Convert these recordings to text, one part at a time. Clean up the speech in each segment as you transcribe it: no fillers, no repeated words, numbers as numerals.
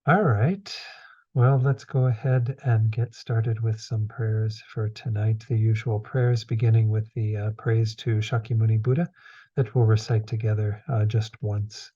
All right. Well, let's go ahead and get started with some prayers for tonight. The usual prayers, beginning with the praise to Shakyamuni Buddha that we'll recite together just once.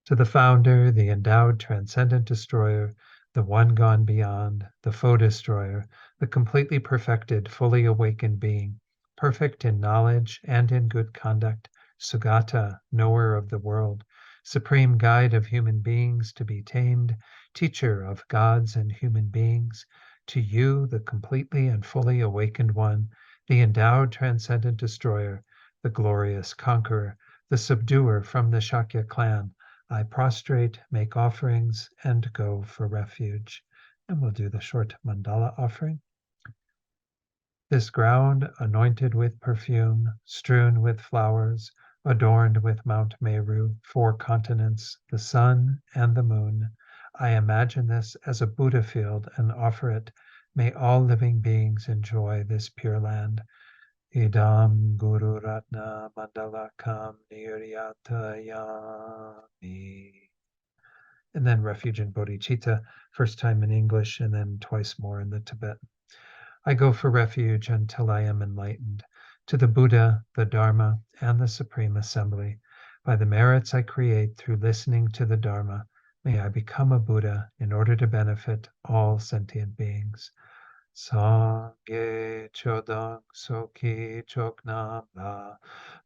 To the founder, the endowed transcendent destroyer, the one gone beyond, the foe destroyer, the completely perfected, fully awakened being, perfect in knowledge and in good conduct, Sugata, knower of the world, supreme guide of human beings to be tamed, teacher of gods and human beings, to you, the completely and fully awakened one, the endowed transcendent destroyer, the glorious conqueror, the subduer from the Shakya clan, I prostrate, make offerings, and go for refuge. And we'll do the short mandala offering. This ground, anointed with perfume, strewn with flowers, adorned with Mount Meru, 4 continents, the sun and the moon. I imagine this as a Buddha field and offer it. May all living beings enjoy this pure land. Idam Guru Ratna Mandalakam Niryatayami. And then refuge in bodhicitta, first time in English and then twice more in the Tibetan. I go for refuge until I am enlightened, to the Buddha, the Dharma, and the Supreme Assembly. By the merits I create through listening to the Dharma, may I become a Buddha in order to benefit all sentient beings. Sangye chodang soki choknam la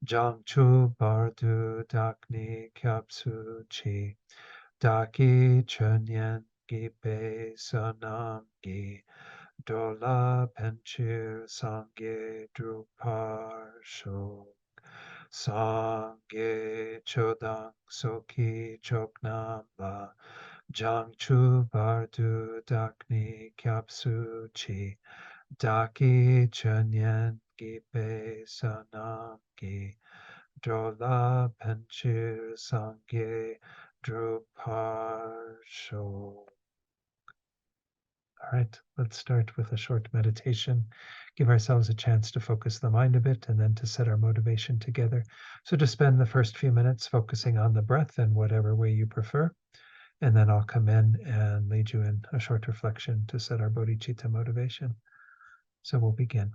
jangchu bardu dakni kyapsu chi daki chunyen gipe sonam gi dola penchir sangye drupar shok sangye chodang soki choknam la jangchu bardu dakni kyapsu chi daki chunyen gipe sonam gi dola penchir sangye drupar shok. All right, let's start with a short meditation. Give ourselves a chance to focus the mind a bit and then to set our motivation together. So to spend the first few minutes focusing on the breath in whatever way you prefer. And then I'll come in and lead you in a short reflection to set our bodhicitta motivation. So we'll begin.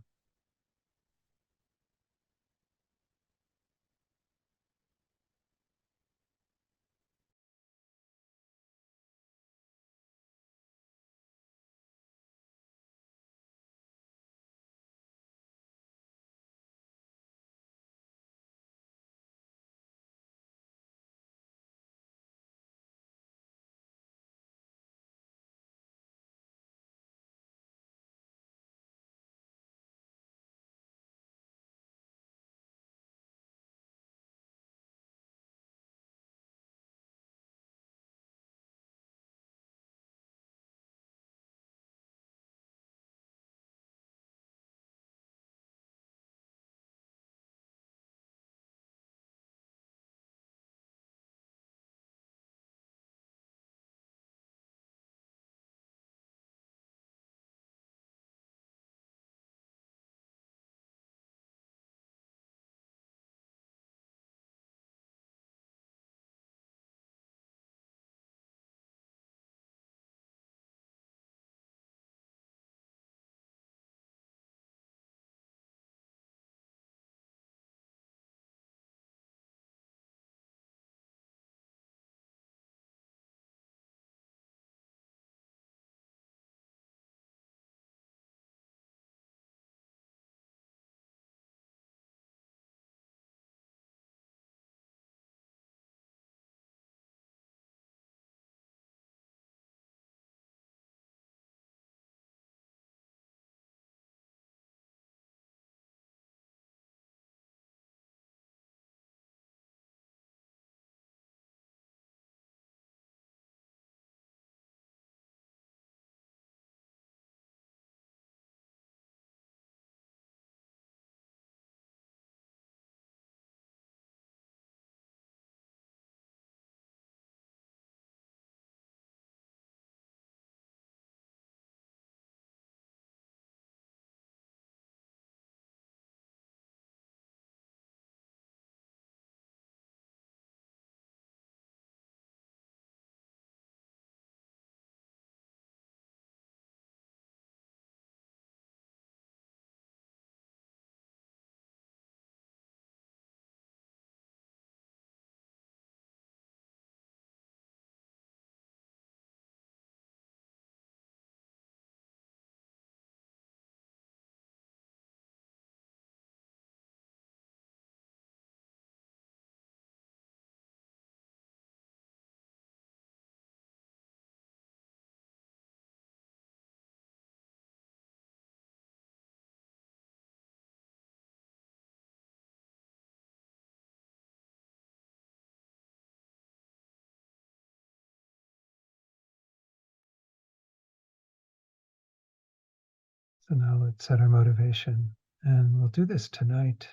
So now let's set our motivation. And we'll do this tonight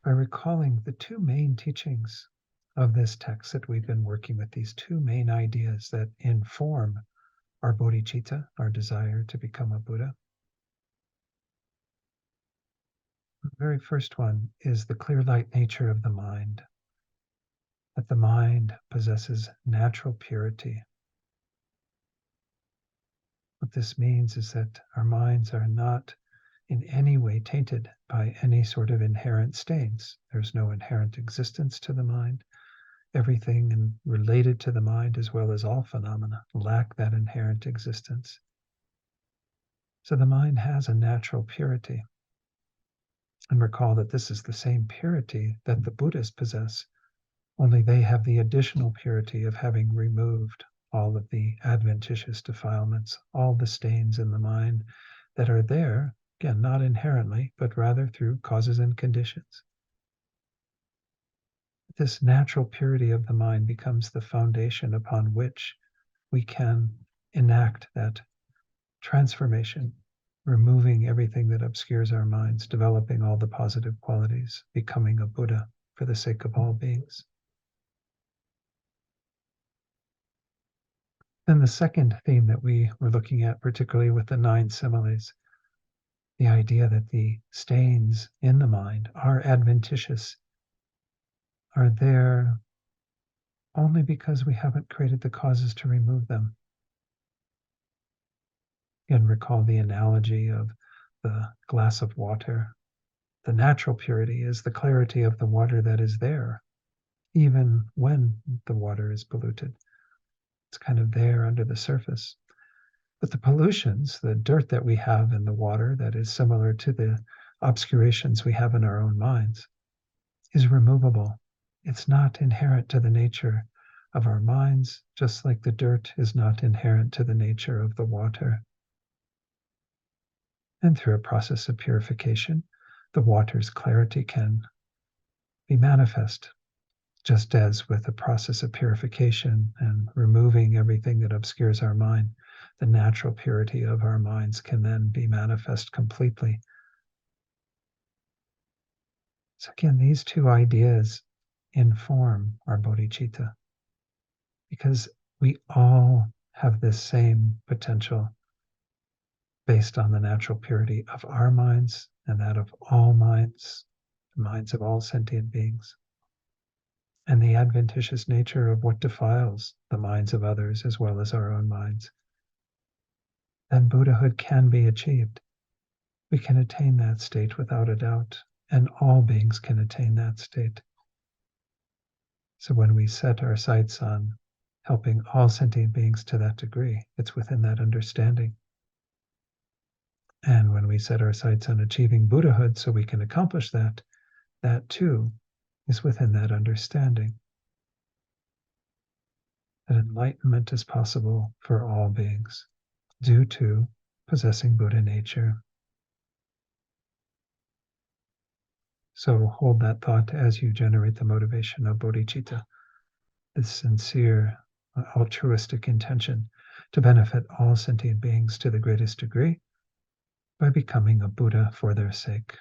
by recalling the two main teachings of this text that we've been working with, these two main ideas that inform our bodhicitta, our desire to become a Buddha. The very first one is the clear light nature of the mind, that the mind possesses natural purity. What this means is that our minds are not in any way tainted by any sort of inherent stains. There's no inherent existence to the mind. Everything related to the mind, as well as all phenomena, lack that inherent existence. So the mind has a natural purity. And recall that this is the same purity that the Buddhas possess, only they have the additional purity of having removed all of the adventitious defilements, all the stains in the mind that are there, again, not inherently, but rather through causes and conditions. This natural purity of the mind becomes the foundation upon which we can enact that transformation, removing everything that obscures our minds, developing all the positive qualities, becoming a Buddha for the sake of all beings. Then the second theme that we were looking at, particularly with the 9 similes, the idea that the stains in the mind are adventitious, are there only because we haven't created the causes to remove them. Again, recall the analogy of the glass of water. The natural purity is the clarity of the water that is there, even when the water is polluted. It's kind of there under the surface. But the pollutions, the dirt that we have in the water that is similar to the obscurations we have in our own minds, is removable. It's not inherent to the nature of our minds, just like the dirt is not inherent to the nature of the water. And through a process of purification, the water's clarity can be manifest. Just as with the process of purification and removing everything that obscures our mind, the natural purity of our minds can then be manifest completely. So again, these two ideas inform our bodhicitta because we all have this same potential based on the natural purity of our minds and that of all minds, the minds of all sentient beings, and the adventitious nature of what defiles the minds of others as well as our own minds. Then Buddhahood can be achieved. We can attain that state without a doubt, and all beings can attain that state. So when we set our sights on helping all sentient beings to that degree, it's within that understanding. And when we set our sights on achieving Buddhahood so we can accomplish that, that too is within that understanding. That enlightenment is possible for all beings due to possessing Buddha nature. So hold that thought as you generate the motivation of bodhicitta, this sincere, altruistic intention to benefit all sentient beings to the greatest degree by becoming a Buddha for their sake.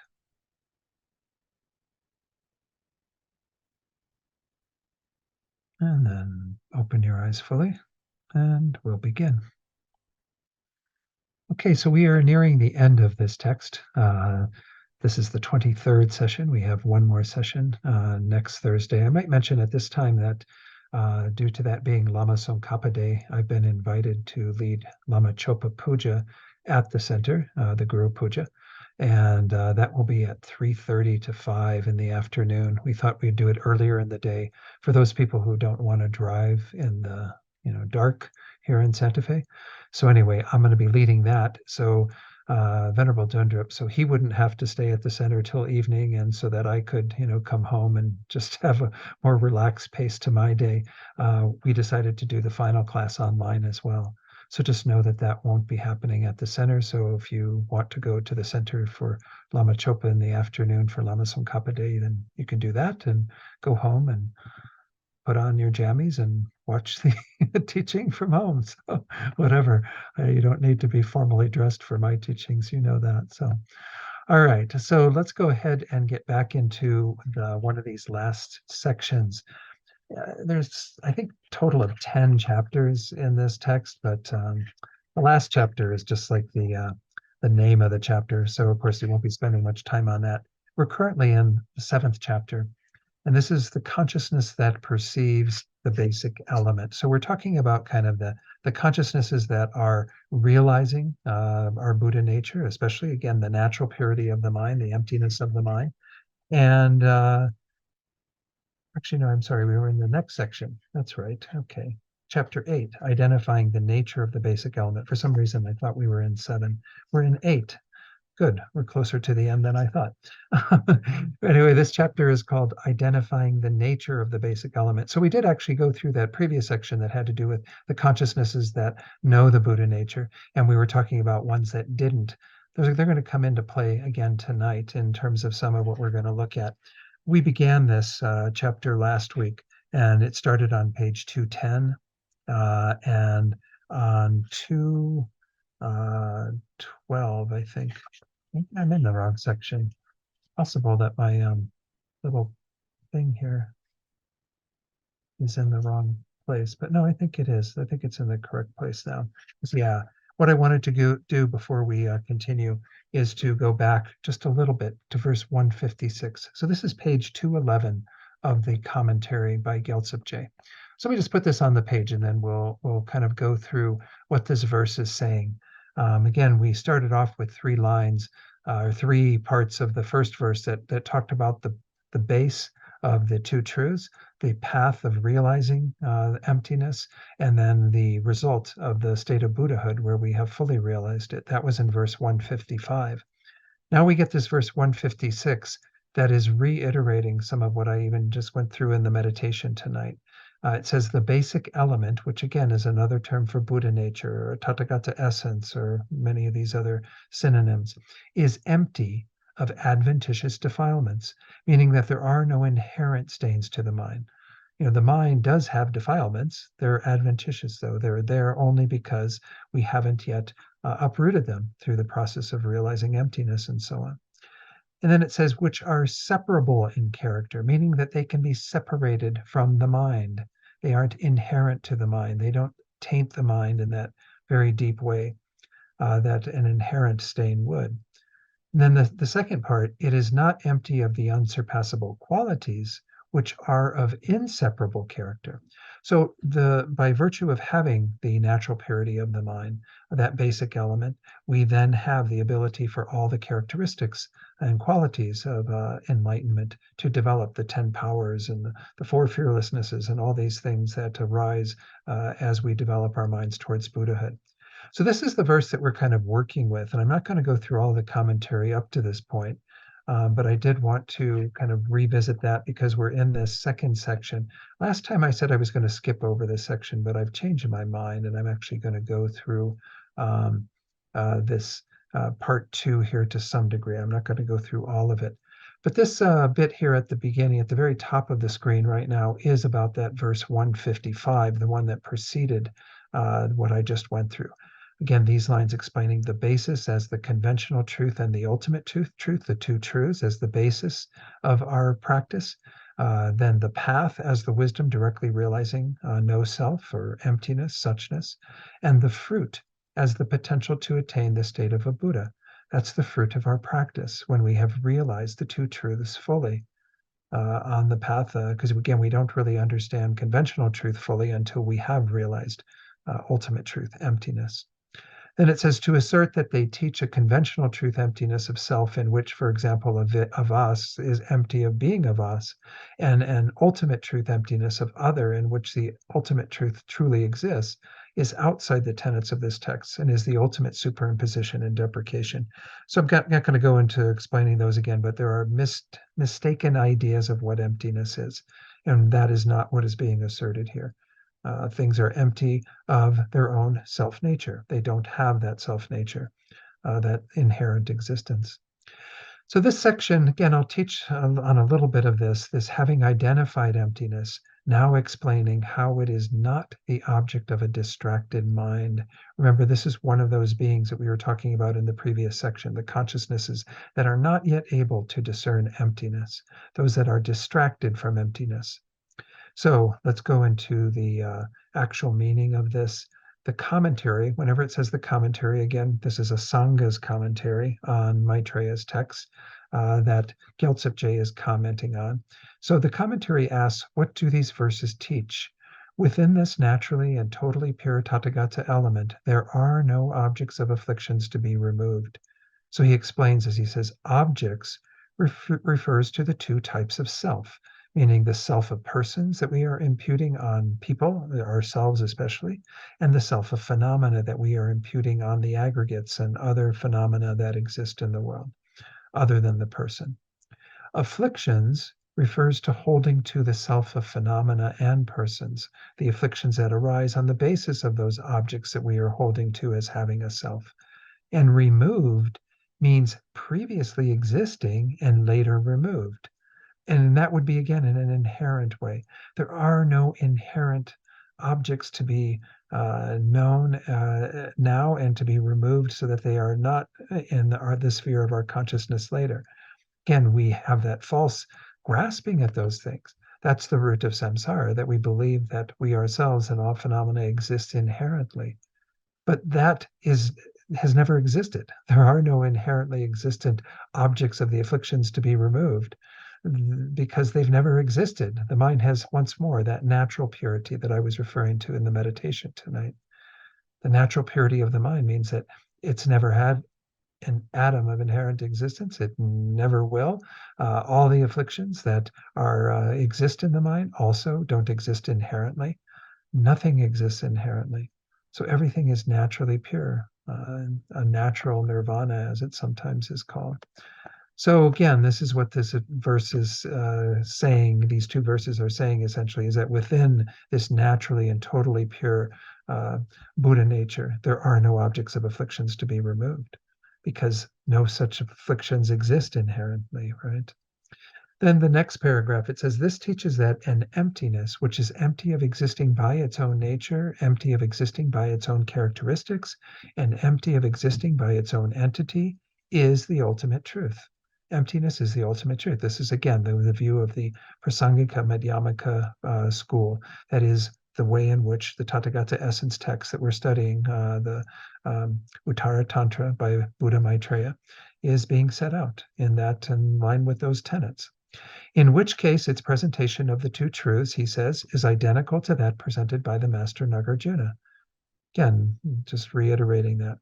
And then open your eyes fully, and we'll begin. Okay, so we are nearing the end of this text. This is the 23rd session. We have one more session next Thursday. I might mention at this time that due to that being Lama Tsongkhapa Day, I've been invited to lead Lama Chopa Puja at the center, the Guru Puja, and that will be at 3:30 to 5 in the afternoon. We thought we'd do it earlier in the day for those people who don't want to drive in the dark here in Santa Fe. So anyway, I'm going to be leading that. So Venerable Dundrup, so he wouldn't have to stay at the center till evening, and so that I could, come home and just have a more relaxed pace to my day. We decided to do the final class online as well. So just know that that won't be happening at the center. So if you want to go to the center for Lama Chopa in the afternoon for Lama Tsongkhapa Day, then you can do that and go home. put on your jammies and watch the teaching from home. So whatever, you don't need to be formally dressed for my teachings, you know that. So, all right, so let's go ahead and get back into one of these last sections. There's, I think, total of 10 chapters in this text, but the last chapter is just like the name of the chapter. So of course, we won't be spending much time on that. We're currently in the 7th chapter, and this is the consciousness that perceives the basic element. So we're talking about kind of the consciousnesses that are realizing our Buddha nature, especially, again, the natural purity of the mind, the emptiness of the mind. And actually, no, I'm sorry, we were in the next section. That's right. Okay. Chapter 8, identifying the nature of the basic element. For some reason, I thought we were in 7. We're in 8. Good. We're closer to the end than I thought. Anyway, this chapter is called Identifying the Nature of the Basic Element. So we did actually go through that previous section that had to do with the consciousnesses that know the Buddha nature. And we were talking about ones that didn't. They're going to come into play again tonight in terms of some of what we're going to look at. We began this chapter last week, and it started on page 210. And on 212, I think I'm in the wrong section. Possible that my little thing here is in the wrong place, but no, I think it is. I think it's in the correct place now. Yeah, what I wanted to do before we continue is to go back just a little bit to verse 156. So this is page 211 of the commentary by Gyaltsab Je. So let me just put this on the page, and then we'll kind of go through what this verse is saying. Again, we started off with 3 lines, or 3 parts of the first verse that talked about the base of the 2 truths, the path of realizing emptiness, and then the result of the state of Buddhahood, where we have fully realized it. That was in verse 155. Now we get this verse 156 that is reiterating some of what I even just went through in the meditation tonight. It says the basic element, which again is another term for Buddha nature or Tathagata essence or many of these other synonyms, is empty of adventitious defilements, meaning that there are no inherent stains to the mind. The mind does have defilements. They're adventitious, though. They're there only because we haven't yet uprooted them through the process of realizing emptiness and so on. And then it says, which are separable in character, meaning that they can be separated from the mind. They aren't inherent to the mind. They don't taint the mind in that very deep way that an inherent stain would. And then the second part, it is not empty of the unsurpassable qualities, which are of inseparable character. So by virtue of having the natural purity of the mind, that basic element, we then have the ability for all the characteristics and qualities of enlightenment to develop the 10 powers and the 4 fearlessnesses and all these things that arise as we develop our minds towards Buddhahood. So this is the verse that we're kind of working with, and I'm not going to go through all the commentary up to this point, but I did want to kind of revisit that because we're in this second section. Last time I said I was going to skip over this section, but I've changed my mind, and I'm actually going to go through this part 2 here to some degree. I'm not going to go through all of it. But this bit here at the beginning, at the very top of the screen right now, is about that verse 155, the one that preceded what I just went through. Again, these lines explaining the basis as the conventional truth and the ultimate truth, the 2 truths as the basis of our practice. Then the path as the wisdom directly realizing no self or emptiness, suchness. And the fruit as the potential to attain the state of a Buddha. That's the fruit of our practice when we have realized the 2 truths fully on the path. Because again, we don't really understand conventional truth fully until we have realized ultimate truth, emptiness. Then it says to assert that they teach a conventional truth emptiness of self in which, for example, of us is empty of being of us, and an ultimate truth emptiness of other in which the ultimate truth truly exists, is outside the tenets of this text and is the ultimate superimposition and deprecation. So I'm not going to go into explaining those again, but there are mistaken ideas of what emptiness is, and that is not what is being asserted here. Things are empty of their own self-nature. They don't have that self-nature, that inherent existence. So this section, again, I'll teach on a little bit of this having identified emptiness, now explaining how it is not the object of a distracted mind. Remember, this is one of those beings that we were talking about in the previous section, the consciousnesses that are not yet able to discern emptiness, those that are distracted from emptiness. So let's go into the actual meaning of this. The commentary, whenever it says the commentary, again, this is a Sangha's commentary on Maitreya's text that Gyaltsep J is commenting on. So the commentary asks, what do these verses teach? Within this naturally and totally pure Tathagata element, there are no objects of afflictions to be removed. So he explains as he says, objects refers to the two types of self, meaning the self of persons that we are imputing on people, ourselves especially, and the self of phenomena that we are imputing on the aggregates and other phenomena that exist in the world, other than the person. Afflictions refers to holding to the self of phenomena and persons, the afflictions that arise on the basis of those objects that we are holding to as having a self. And removed means previously existing and later removed. And that would be, again, in an inherent way. There are no inherent objects to be known now and to be removed so that they are not in the sphere of our consciousness later. Again, we have that false grasping at those things. That's the root of samsara, that we believe that we ourselves and all phenomena exist inherently. But that has never existed. There are no inherently existent objects of the afflictions to be removed because they've never existed. The mind has once more that natural purity that I was referring to in the meditation tonight. The natural purity of the mind means that it's never had an atom of inherent existence. It never will. All the afflictions that are exist in the mind also don't exist inherently. Nothing exists inherently. So everything is naturally pure, a natural nirvana, as it sometimes is called. So again, this is what this verse is saying. These two verses are saying essentially is that within this naturally and totally pure Buddha nature, there are no objects of afflictions to be removed because no such afflictions exist inherently, right? Then the next paragraph, it says, this teaches that an emptiness, which is empty of existing by its own nature, empty of existing by its own characteristics, and empty of existing by its own entity, is the ultimate truth. Emptiness is the ultimate truth. This is, again, the view of the Prasangika Madhyamaka school. That is the way in which the Tathagata essence text that we're studying, the Uttara Tantra by Buddha Maitreya, is being set out in line with those tenets. In which case, its presentation of the two truths, he says, is identical to that presented by the master Nagarjuna. Again, just reiterating that.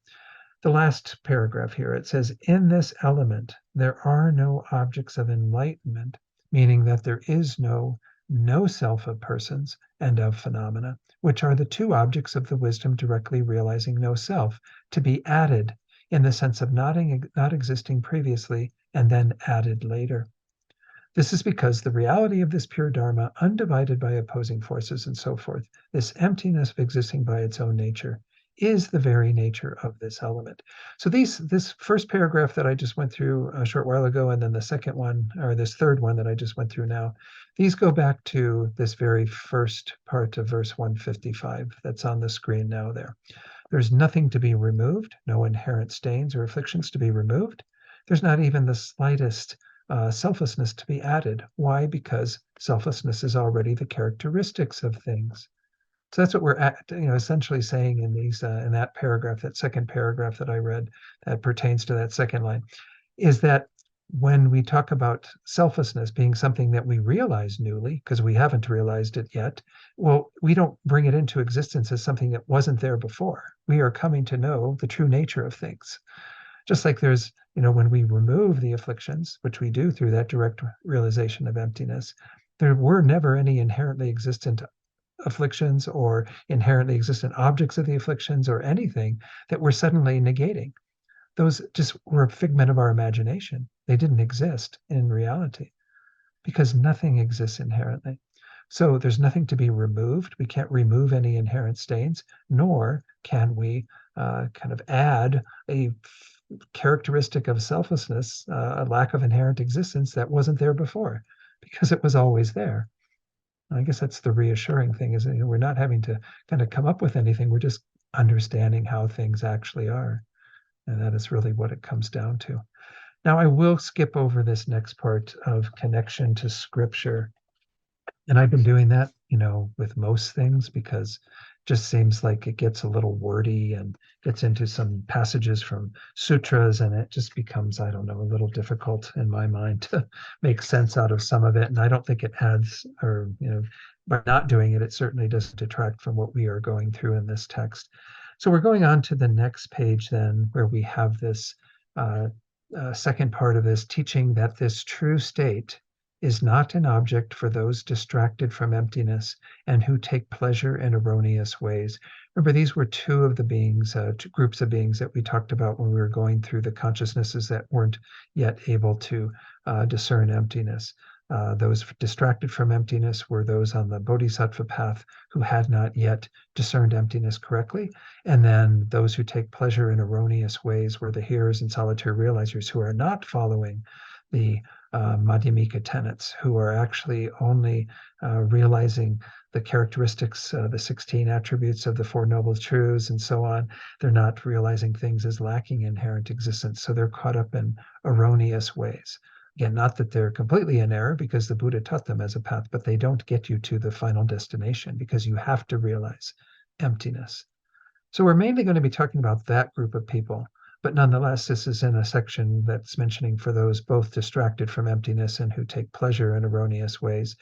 The last paragraph here, it says, in this element, there are no objects of enlightenment, meaning that there is no self of persons and of phenomena, which are the two objects of the wisdom directly realizing no self, to be added in the sense of not existing previously and then added later. This is because the reality of this pure Dharma, undivided by opposing forces and so forth, this emptiness of existing by its own nature, is the very nature of this element. So this first paragraph that I just went through a short while ago, and then the second one, or this third one that I just went through now, these go back to this very first part of verse 155 that's on the screen now there. There's nothing to be removed, no inherent stains or afflictions to be removed. There's not even the slightest selflessness to be added. Why? Because selflessness is already the characteristics of things. So that's what we're essentially saying in that paragraph, that second paragraph that I read that pertains to that second line, is that when we talk about selflessness being something that we realize newly, because we haven't realized it yet, well, we don't bring it into existence as something that wasn't there before. We are coming to know the true nature of things. Just like there's, when we remove the afflictions, which we do through that direct realization of emptiness, there were never any inherently existent afflictions or inherently existent objects of the afflictions or anything that we're suddenly negating. Those just were a figment of our imagination. They didn't exist in reality because nothing exists inherently. So there's nothing to be removed. We can't remove any inherent stains, nor can we kind of add a characteristic of selflessness, a lack of inherent existence that wasn't there before, because it was always there. I guess that's the reassuring thing, is that we're not having to kind of come up with anything. We're just understanding how things actually are. And that is really what it comes down to. Now, I will skip over this next part of connection to scripture. And I've been doing that, with most things, because it just seems like it gets a little wordy and gets into some passages from sutras, and it just becomes, I don't know, a little difficult in my mind to make sense out of some of it. And I don't think it adds, or, by not doing it, it certainly doesn't detract from what we are going through in this text. So we're going on to the next page then, where we have this second part of this teaching, that this true state is not an object for those distracted from emptiness and who take pleasure in erroneous ways. Remember, these were two of the beings, two groups of beings that we talked about when we were going through the consciousnesses that weren't yet able to discern emptiness. Those distracted from emptiness were those on the bodhisattva path who had not yet discerned emptiness correctly. And then those who take pleasure in erroneous ways were the hearers and solitary realizers who are not following the Madhyamika tenets, who are actually only realizing the characteristics, the 16 attributes of the Four Noble Truths and so on. They're not realizing things as lacking inherent existence. So they're caught up in erroneous ways. Again, not that they're completely in error, because the Buddha taught them as a path, but they don't get you to the final destination, because you have to realize emptiness. So we're mainly going to be talking about that group of people. But nonetheless, this is in a section that's mentioning for those both distracted from emptiness and who take pleasure in erroneous ways.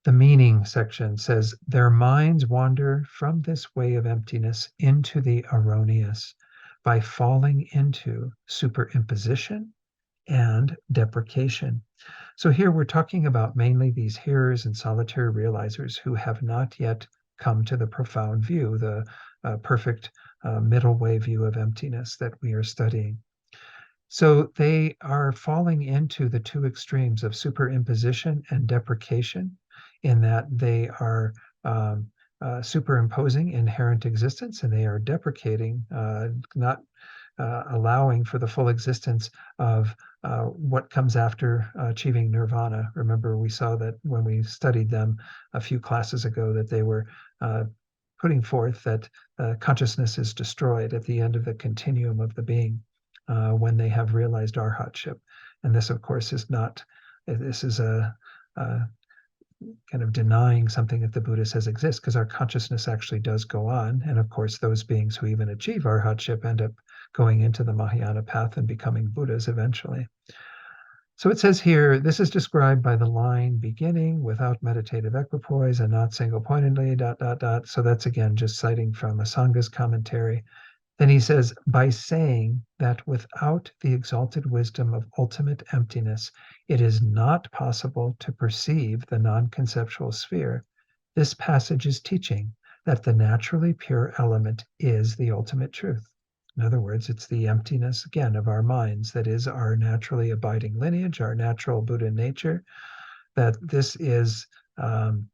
The meaning section says, their minds wander from this way of emptiness into the erroneous by falling into superimposition and deprecation. So here we're talking about mainly these hearers and solitary realizers who have not yet come to the profound view, the perfect middle way view of emptiness that we are studying. So they are falling into the two extremes of superimposition and deprecation, in that they are superimposing inherent existence, and they are deprecating, not allowing for the full existence of what comes after achieving nirvana. Remember, we saw that when we studied them a few classes ago, that they were putting forth that consciousness is destroyed at the end of the continuum of the being when they have realized arhatship. And this, of course, is not, this is a kind of denying something that the Buddha says exists, because our consciousness actually does go on. And of course, those beings who even achieve arhatship end up going into the Mahayana path and becoming Buddhas eventually. So it says here, this is described by the line beginning without meditative equipoise and not single-pointedly, ... So that's again just citing from a Sangha's commentary. Then he says, by saying that without the exalted wisdom of ultimate emptiness, it is not possible to perceive the non-conceptual sphere, this passage is teaching that the naturally pure element is the ultimate truth. In other words, it's the emptiness, again, of our minds that is our naturally abiding lineage, our natural Buddha nature, that this is, again,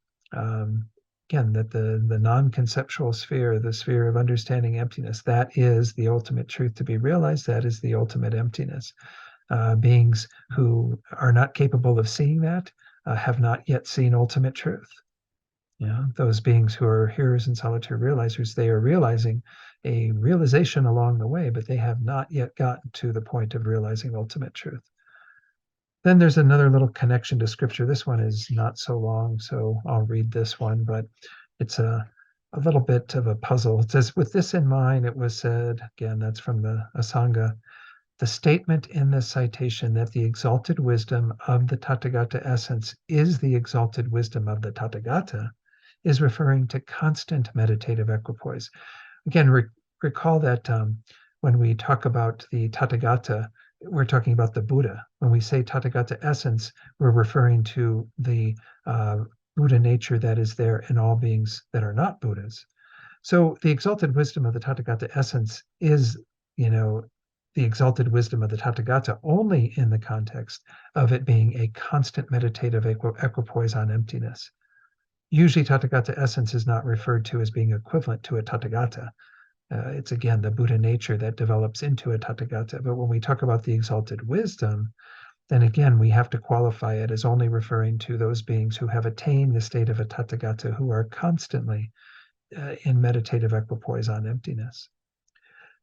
that the non-conceptual sphere, the sphere of understanding emptiness, that is the ultimate truth to be realized. That is the ultimate emptiness. Beings who are not capable of seeing that have not yet seen ultimate truth. Those beings who are hearers and solitary realizers, they are realizing a realization along the way, but they have not yet gotten to the point of realizing ultimate truth. Then there's another little connection to scripture. This one is not so long, so I'll read this one, but it's a little bit of a puzzle. It says, with this in mind, it was said, again, that's from the Sangha, the statement in this citation that the exalted wisdom of the Tathagata essence is the exalted wisdom of the Tathagata is referring to constant meditative equipoise. Again, recall that when we talk about the Tathagata, we're talking about the Buddha. When we say Tathagata essence, we're referring to the Buddha nature that is there in all beings that are not Buddhas. So the exalted wisdom of the Tathagata essence is, the exalted wisdom of the Tathagata only in the context of it being a constant meditative equipoise on emptiness. Usually Tathagata essence is not referred to as being equivalent to a Tathagata. It's again the Buddha nature that develops into a Tathagata. But when we talk about the exalted wisdom, then again, we have to qualify it as only referring to those beings who have attained the state of a Tathagata, who are constantly in meditative equipoise on emptiness.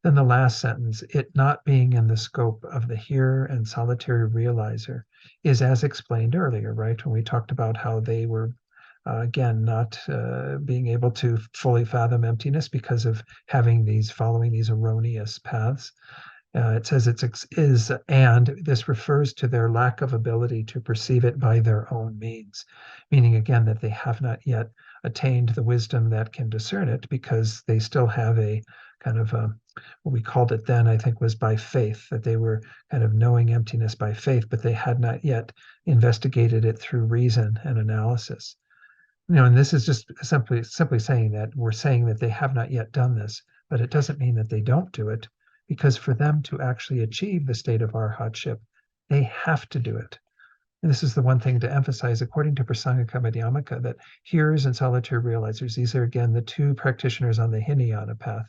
Then the last sentence, it not being in the scope of the hearer and solitary realizer, is as explained earlier, right? When we talked about how they were, again, not being able to fully fathom emptiness because of following these erroneous paths. It says and this refers to their lack of ability to perceive it by their own means, meaning again that they have not yet attained the wisdom that can discern it, because they still have a kind of what we called it then, I think, was by faith, that they were kind of knowing emptiness by faith, but they had not yet investigated it through reason and analysis. And this is just simply saying that we're saying that they have not yet done this, but it doesn't mean that they don't do it, because for them to actually achieve the state of arhatship, they have to do it. And this is the one thing to emphasize, according to Prasangika Madhyamaka, that hearers and solitary realizers, these are again the two practitioners on the Hinayana path,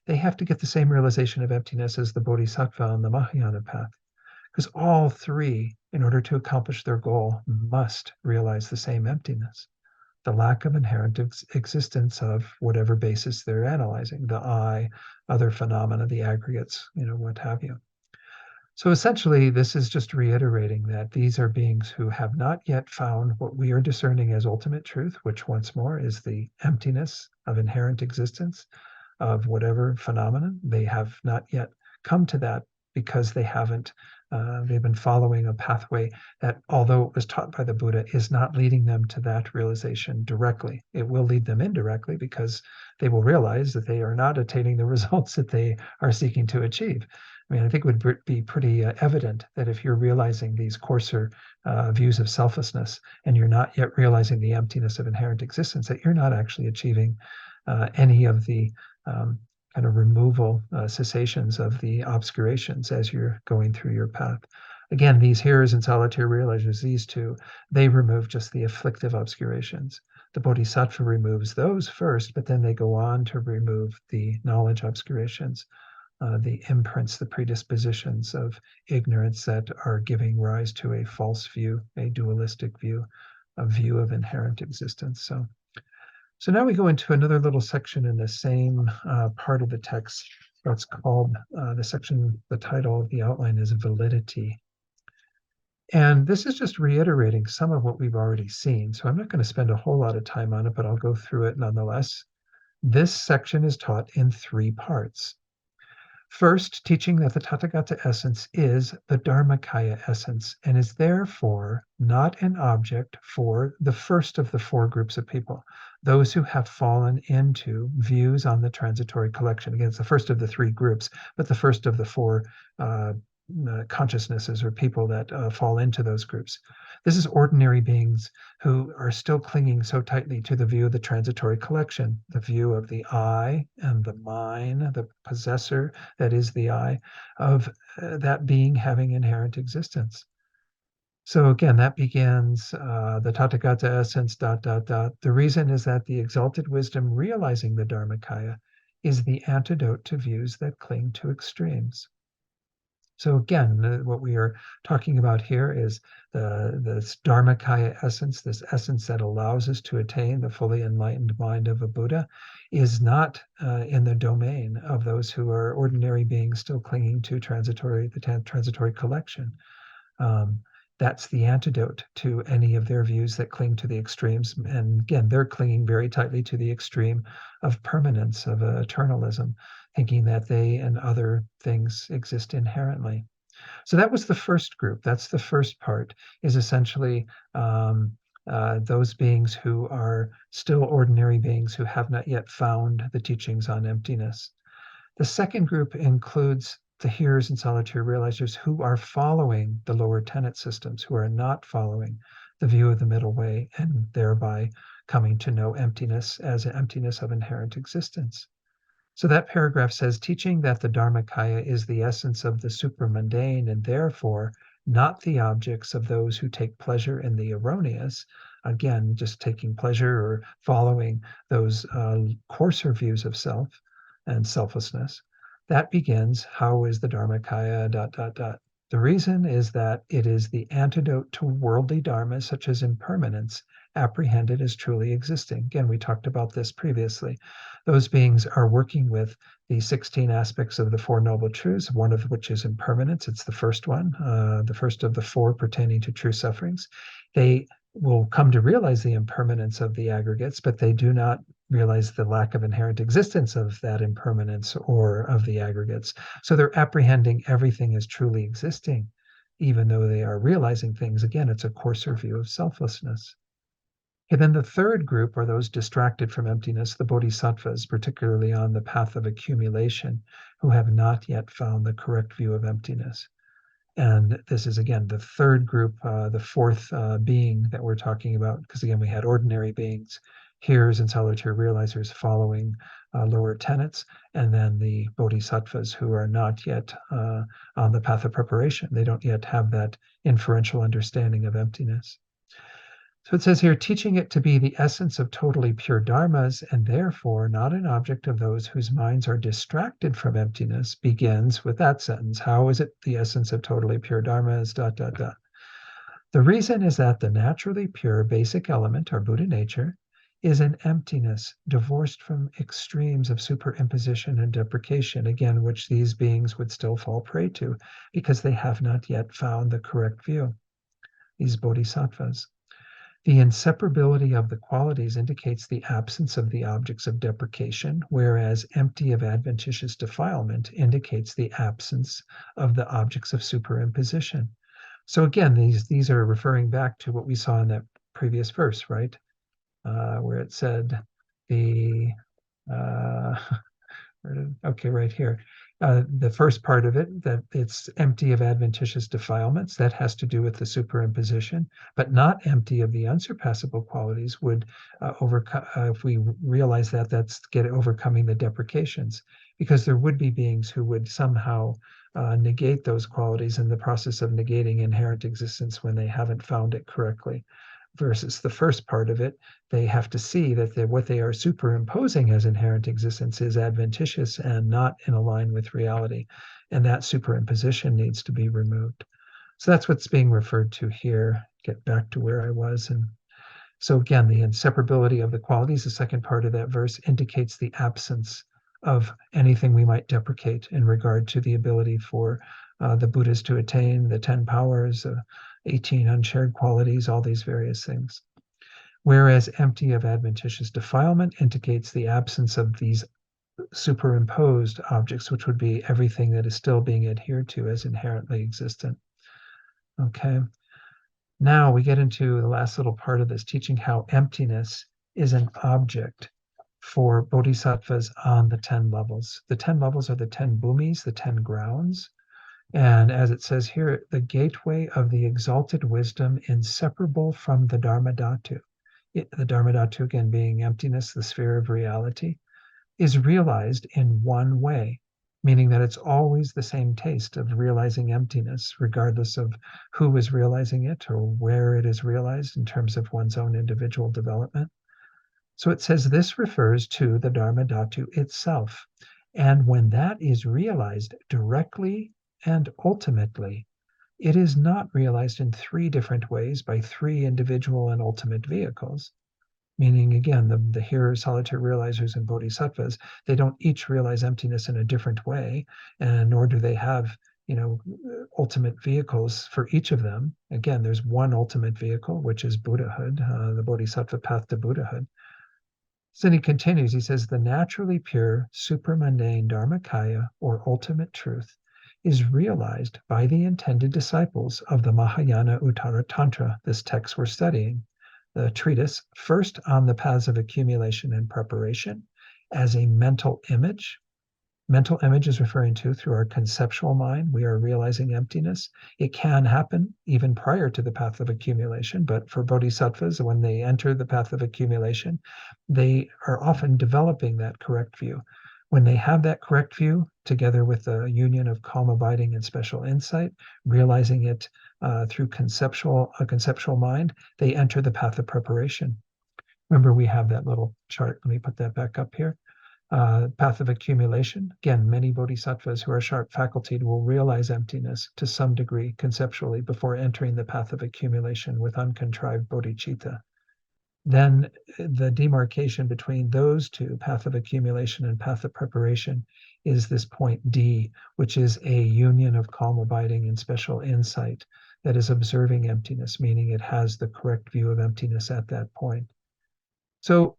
they have to get the same realization of emptiness as the Bodhisattva on the Mahayana path. Because all three, in order to accomplish their goal, must realize the same emptiness, the lack of inherent existence of whatever basis they're analyzing, the I, other phenomena, the aggregates, what have you. So essentially, this is just reiterating that these are beings who have not yet found what we are discerning as ultimate truth, which once more is the emptiness of inherent existence of whatever phenomenon. They have not yet come to that because they've been following a pathway that, although it was taught by the Buddha, is not leading them to that realization directly. It will lead them indirectly, because they will realize that they are not attaining the results that they are seeking to achieve. I mean, I think it would be pretty evident that if you're realizing these coarser views of selflessness, and you're not yet realizing the emptiness of inherent existence, that you're not actually achieving any of the kind of removal, cessations of the obscurations as you're going through your path. Again, these hearers and solitary realizers, these two, they remove just the afflictive obscurations. The Bodhisattva removes those first, but then they go on to remove the knowledge obscurations, the imprints, the predispositions of ignorance that are giving rise to a false view, a dualistic view, a view of inherent existence. So now we go into another little section in the same part of the text. It's called, the title of the outline is Validity. And this is just reiterating some of what we've already seen. So I'm not going to spend a whole lot of time on it, but I'll go through it nonetheless. This section is taught in 3 parts. First, teaching that the Tathagata essence is the Dharmakaya essence, and is therefore not an object for the first of the 4 groups of people, those who have fallen into views on the transitory collection. Again, it's the first of the 3 groups, but the first of the 4 consciousnesses or people that fall into those groups. This is ordinary beings who are still clinging so tightly to the view of the transitory collection, the view of the I and the mine, the possessor that is the I, of that being having inherent existence. So again, that begins the Tathagata essence, ... The reason is that the exalted wisdom realizing the Dharmakaya is the antidote to views that cling to extremes. So again, what we are talking about here is this Dharmakaya essence, this essence that allows us to attain the fully enlightened mind of a Buddha, is not in the domain of those who are ordinary beings still clinging to the transitory collection. That's the antidote to any of their views that cling to the extremes. And again, they're clinging very tightly to the extreme of permanence, of eternalism, thinking that they and other things exist inherently. So that was the first group. That's the first part, is essentially those beings who are still ordinary beings who have not yet found the teachings on emptiness. The second group includes the hearers and solitary realizers who are following the lower tenet systems, who are not following the view of the middle way, and thereby coming to know emptiness as an emptiness of inherent existence. So that paragraph says, teaching that the Dharmakaya is the essence of the supramundane, and therefore not the objects of those who take pleasure in the erroneous, again, just taking pleasure or following those coarser views of self and selflessness. That begins, how is the Dharmakaya ... The reason is that it is the antidote to worldly dharmas such as impermanence, apprehended as truly existing. Again, we talked about this previously. Those beings are working with the 16 aspects of the Four Noble Truths, one of which is impermanence. It's the first one, the first of the four pertaining to true sufferings. They will come to realize the impermanence of the aggregates, but they do not realize the lack of inherent existence of that impermanence or of the aggregates. So they're apprehending everything as truly existing, even though they are realizing things. Again, it's a coarser view of selflessness. And then the third group are those distracted from emptiness, the bodhisattvas, particularly on the path of accumulation, who have not yet found the correct view of emptiness. And this is, again, the third group, the fourth being that we're talking about, because, again, we had ordinary beings, hearers and solitary realizers following lower tenets, and then the bodhisattvas who are not yet on the path of preparation. They don't yet have that inferential understanding of emptiness. So it says here, teaching it to be the essence of totally pure dharmas and therefore not an object of those whose minds are distracted from emptiness begins with that sentence. How is it the essence of totally pure dharmas, ... The reason is that the naturally pure basic element, or Buddha nature, is an emptiness divorced from extremes of superimposition and deprecation, again, which these beings would still fall prey to because they have not yet found the correct view, these bodhisattvas. The inseparability of the qualities indicates the absence of the objects of deprecation, whereas empty of adventitious defilement indicates the absence of the objects of superimposition. So again, these are referring back to what we saw in that previous verse, right? Where it said the okay, right here. The first part of it, that it's empty of adventitious defilements, that has to do with the superimposition, but not empty of the unsurpassable qualities would overcome, if we realize that, that's overcoming the deprecations, because there would be beings who would somehow negate those qualities in the process of negating inherent existence when they haven't found it correctly. Versus the first part of it, they have to see that what they are superimposing as inherent existence is adventitious and not in line with reality. And that superimposition needs to be removed. So that's what's being referred to here. Get back to where I was. And so again, the inseparability of the qualities, the second part of that verse, indicates the absence of anything we might deprecate in regard to the ability for the Buddhas to attain the 10 powers, 18 unshared qualities, all these various things. Whereas empty of adventitious defilement indicates the absence of these superimposed objects, which would be everything that is still being adhered to as inherently existent. Okay. Now we get into the last little part of this, teaching how emptiness is an object for bodhisattvas on the 10 levels. The 10 levels are the 10 bhumis, the 10 grounds. And as it says here, the gateway of the exalted wisdom inseparable from the Dharma Dhatu. The Dharma Dhatu, again, being emptiness, the sphere of reality, is realized in one way, meaning that it's always the same taste of realizing emptiness, regardless of who is realizing it or where it is realized in terms of one's own individual development. So it says this refers to the Dharma Dhatu itself. And when that is realized directly and ultimately, it is not realized in three different ways by three individual and ultimate vehicles. Meaning, again, the hearers, solitary realizers, and bodhisattvas, they don't each realize emptiness in a different way, and nor do they have, ultimate vehicles for each of them. Again, there's one ultimate vehicle, which is buddhahood, the bodhisattva path to buddhahood. So then he continues, he says, the naturally pure, supermundane Dharmakaya, or ultimate truth, is realized by the intended disciples of the Mahayana Uttara Tantra, this text we're studying, the treatise, first on the paths of accumulation and preparation, as a mental image. Mental image is referring to through our conceptual mind. We are realizing emptiness. It can happen even prior to the path of accumulation, but for bodhisattvas, when they enter the path of accumulation, they are often developing that correct view. When they have that correct view, together with the union of calm abiding and special insight, realizing it through a conceptual mind, they enter the path of preparation. Remember, we have that little chart. Let me put that back up here. Path of accumulation. Again, many bodhisattvas who are sharp-facultied will realize emptiness to some degree conceptually before entering the path of accumulation with uncontrived bodhicitta. Then the demarcation between those two, path of accumulation and path of preparation, is this point D, which is a union of calm abiding and special insight that is observing emptiness, meaning it has the correct view of emptiness at that point. So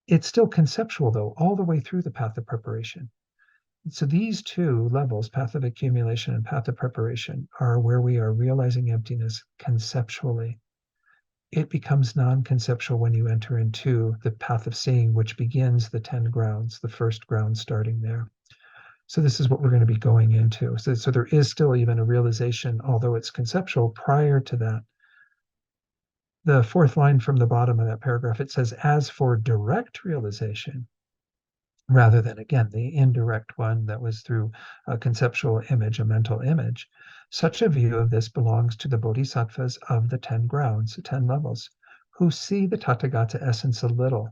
it's still conceptual, though, all the way through the path of preparation. So these two levels, path of accumulation and path of preparation, are where we are realizing emptiness conceptually. It becomes non-conceptual when you enter into the path of seeing, which begins the 10 grounds, the first ground starting there. So this is what we're going to be going into. So there is still even a realization, although it's conceptual, prior to that. The fourth line from the bottom of that paragraph, it says, as for direct realization, rather than, again, the indirect one that was through a conceptual image, a mental image, such a view of this belongs to the bodhisattvas of the 10 grounds, the 10 levels, who see the Tathagata essence a little,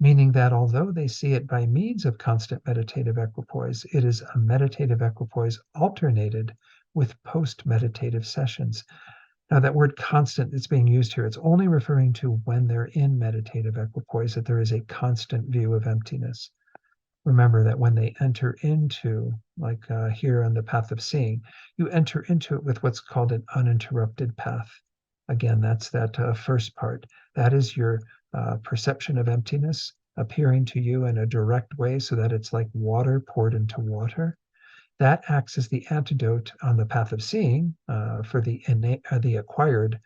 meaning that although they see it by means of constant meditative equipoise, it is a meditative equipoise alternated with post-meditative sessions. Now, that word constant that's being used here, it's only referring to when they're in meditative equipoise, that there is a constant view of emptiness. Remember that when they enter into, like here on the path of seeing, you enter into it with what's called an uninterrupted path. Again, that's that first part. That is your perception of emptiness appearing to you in a direct way so that it's like water poured into water. That acts as the antidote on the path of seeing for the acquired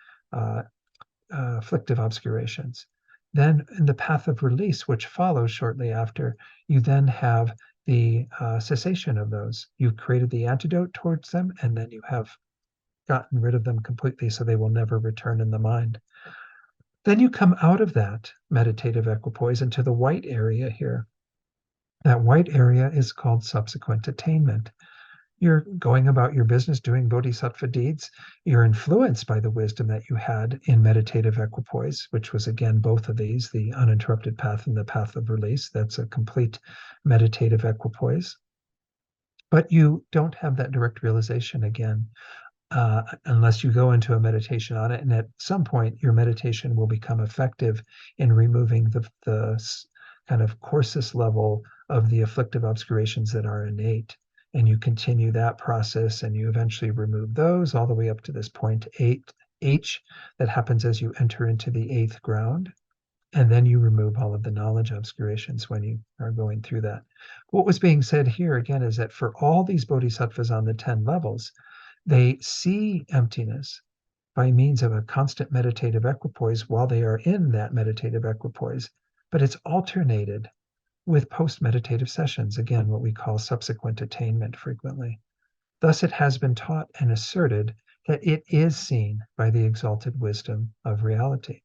afflictive obscurations. Then in the path of release, which follows shortly after, you then have the cessation of those. You've created the antidote towards them, and then you have gotten rid of them completely so they will never return in the mind. Then you come out of that meditative equipoise into the white area here. That white area is called subsequent attainment. You're going about your business doing bodhisattva deeds. You're influenced by the wisdom that you had in meditative equipoise, which was, again, both of these, the uninterrupted path and the path of release. That's a complete meditative equipoise. But you don't have that direct realization again unless you go into a meditation on it. And at some point, your meditation will become effective in removing the kind of coarsest level of the afflictive obscurations that are innate. And you continue that process and you eventually remove those all the way up to this point H that happens as you enter into the 8th ground. And then you remove all of the knowledge obscurations when you are going through that. What was being said here again is that for all these bodhisattvas on the 10 levels, they see emptiness by means of a constant meditative equipoise while they are in that meditative equipoise, but it's alternated with post-meditative sessions, again, what we call subsequent attainment frequently. Thus, it has been taught and asserted that it is seen by the exalted wisdom of reality.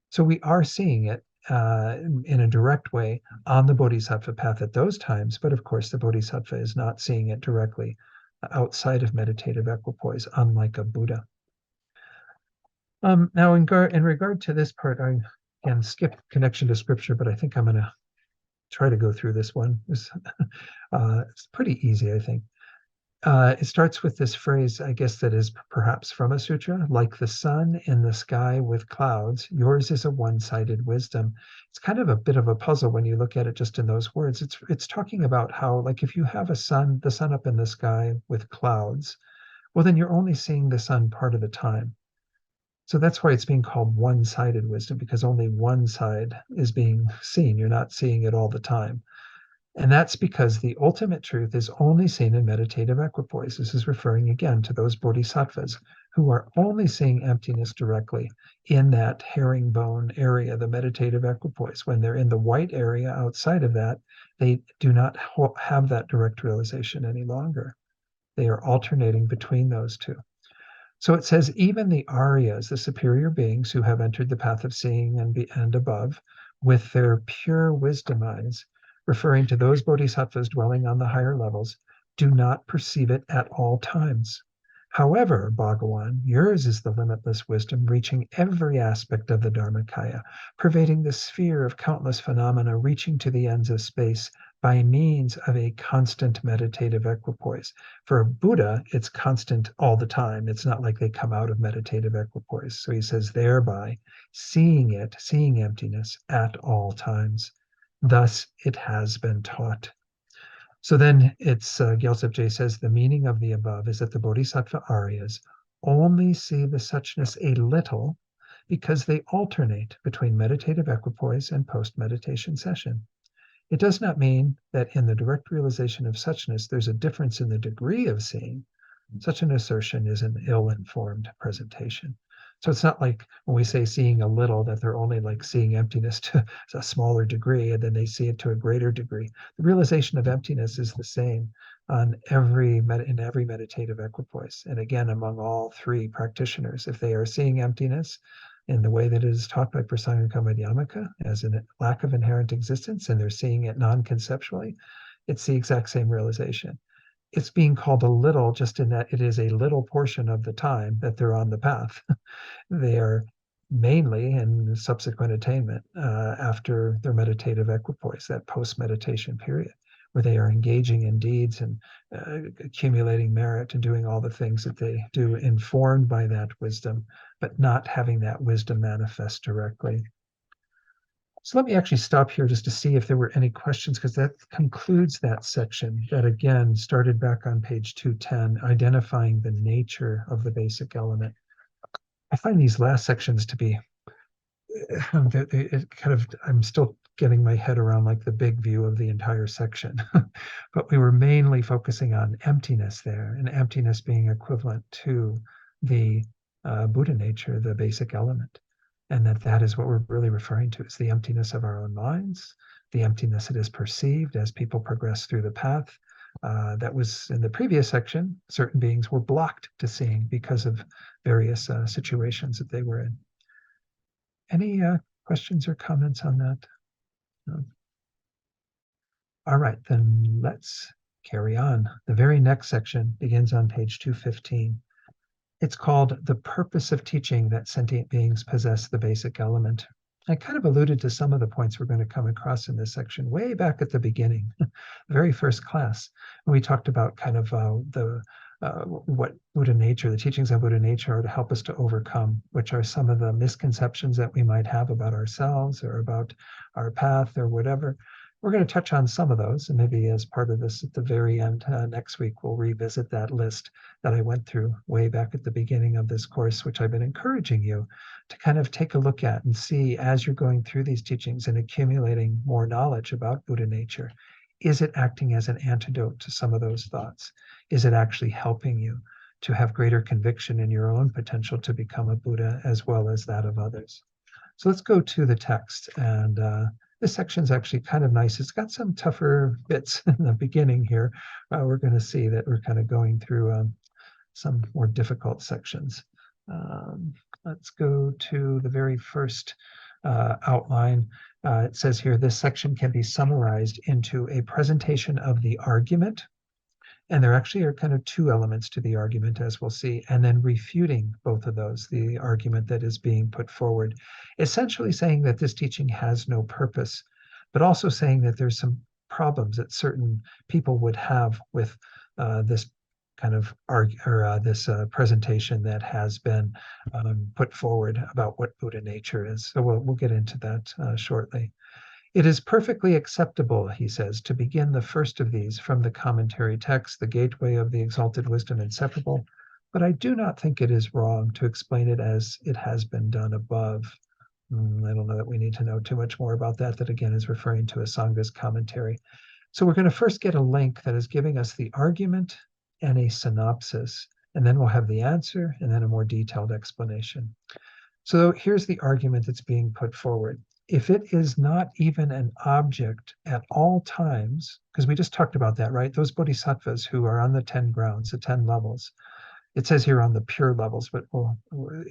So we are seeing it in a direct way on the bodhisattva path at those times, but of course the bodhisattva is not seeing it directly outside of meditative equipoise, unlike a Buddha. Now, in regard to this part, I can skip connection to scripture, but I think I'm going to try to go through this one. It's pretty easy, I think. It starts with this phrase, I guess, that is perhaps from a sutra, like the sun in the sky with clouds, yours is a one-sided wisdom. It's kind of a bit of a puzzle when you look at it just in those words. It's talking about how, like, if you have the sun up in the sky with clouds, well, then you're only seeing the sun part of the time. So that's why it's being called one-sided wisdom, because only one side is being seen. You're not seeing it all the time. And that's because the ultimate truth is only seen in meditative equipoise. This is referring again to those bodhisattvas who are only seeing emptiness directly in that herringbone area, the meditative equipoise. When they're in the white area outside of that, they do not have that direct realization any longer. They are alternating between those two. So it says, even the Aryas, the superior beings who have entered the path of seeing and above, with their pure wisdom eyes, referring to those bodhisattvas dwelling on the higher levels, do not perceive it at all times. However, Bhagawan, yours is the limitless wisdom reaching every aspect of the Dharmakaya, pervading the sphere of countless phenomena, reaching to the ends of space, by means of a constant meditative equipoise. For a Buddha, it's constant all the time. It's not like they come out of meditative equipoise. So he says, thereby seeing it, seeing emptiness at all times. Thus it has been taught. So then it's Gyaltsab Je says, the meaning of the above is that the Bodhisattva Aryas only see the suchness a little because they alternate between meditative equipoise and post-meditation session. It does not mean that in the direct realization of suchness, there's a difference in the degree of seeing. Such an assertion is an ill-informed presentation. So it's not like when we say seeing a little, that they're only like seeing emptiness to a smaller degree, and then they see it to a greater degree. The realization of emptiness is the same in every meditative equipoise. And again, among all three practitioners, if they are seeing emptiness in the way that it is taught by Prasanga Madhyamaka as a lack of inherent existence, and they're seeing it non-conceptually, it's the exact same realization. It's being called a little just in that it is a little portion of the time that they're on the path. They are mainly in subsequent attainment after their meditative equipoise, that post-meditation period, where they are engaging in deeds and accumulating merit and doing all the things that they do, informed by that wisdom, but not having that wisdom manifest directly. So let me actually stop here just to see if there were any questions, because that concludes that section that again started back on page 210, identifying the nature of the basic element. I find these last sections to be it kind of, I'm still getting my head around like the big view of the entire section. But we were mainly focusing on emptiness there, and emptiness being equivalent to the Buddha nature, the basic element. And that is what we're really referring to, is the emptiness of our own minds, the emptiness that is perceived as people progress through the path. That was in the previous section. Certain beings were blocked to seeing because of various situations that they were in. Any questions or comments on that? No. All right, then let's carry on. The very next section begins on page 215. It's called The Purpose of Teaching That Sentient Beings Possess the Basic Element. I kind of alluded to some of the points we're going to come across in this section way back at the beginning, the very first class, when we talked about kind of what Buddha nature, the teachings of Buddha nature are to help us to overcome, which are some of the misconceptions that we might have about ourselves or about our path or whatever. We're going to touch on some of those, and maybe as part of this at the very end next week, we'll revisit that list that I went through way back at the beginning of this course, which I've been encouraging you to kind of take a look at and see as you're going through these teachings and accumulating more knowledge about Buddha nature. Is it acting as an antidote to some of those thoughts? Is it actually helping you to have greater conviction in your own potential to become a Buddha as well as that of others? So let's go to the text, and this section's actually kind of nice. It's got some tougher bits in the beginning here. We're going to see that we're kind of going through some more difficult sections. Let's go to the very first outline. It says here, this section can be summarized into a presentation of the argument. And there actually are kind of two elements to the argument, as we'll see, and then refuting both of those, the argument that is being put forward, essentially saying that this teaching has no purpose, but also saying that there's some problems that certain people would have with this kind of this presentation that has been put forward about what Buddha nature is. So we'll get into that shortly. It is perfectly acceptable, he says, to begin the first of these from the commentary text, the gateway of the exalted wisdom inseparable, but I do not think it is wrong to explain it as it has been done above. I don't know that we need to know too much more about that. That again is referring to a Sangha's commentary. So we're going to first get a link that is giving us the argument and a synopsis, and then we'll have the answer and then a more detailed explanation. So here's the argument that's being put forward. If it is not even an object at all times, because we just talked about that, right? Those bodhisattvas who are on the 10 grounds, the 10 levels. It says here on the pure levels, but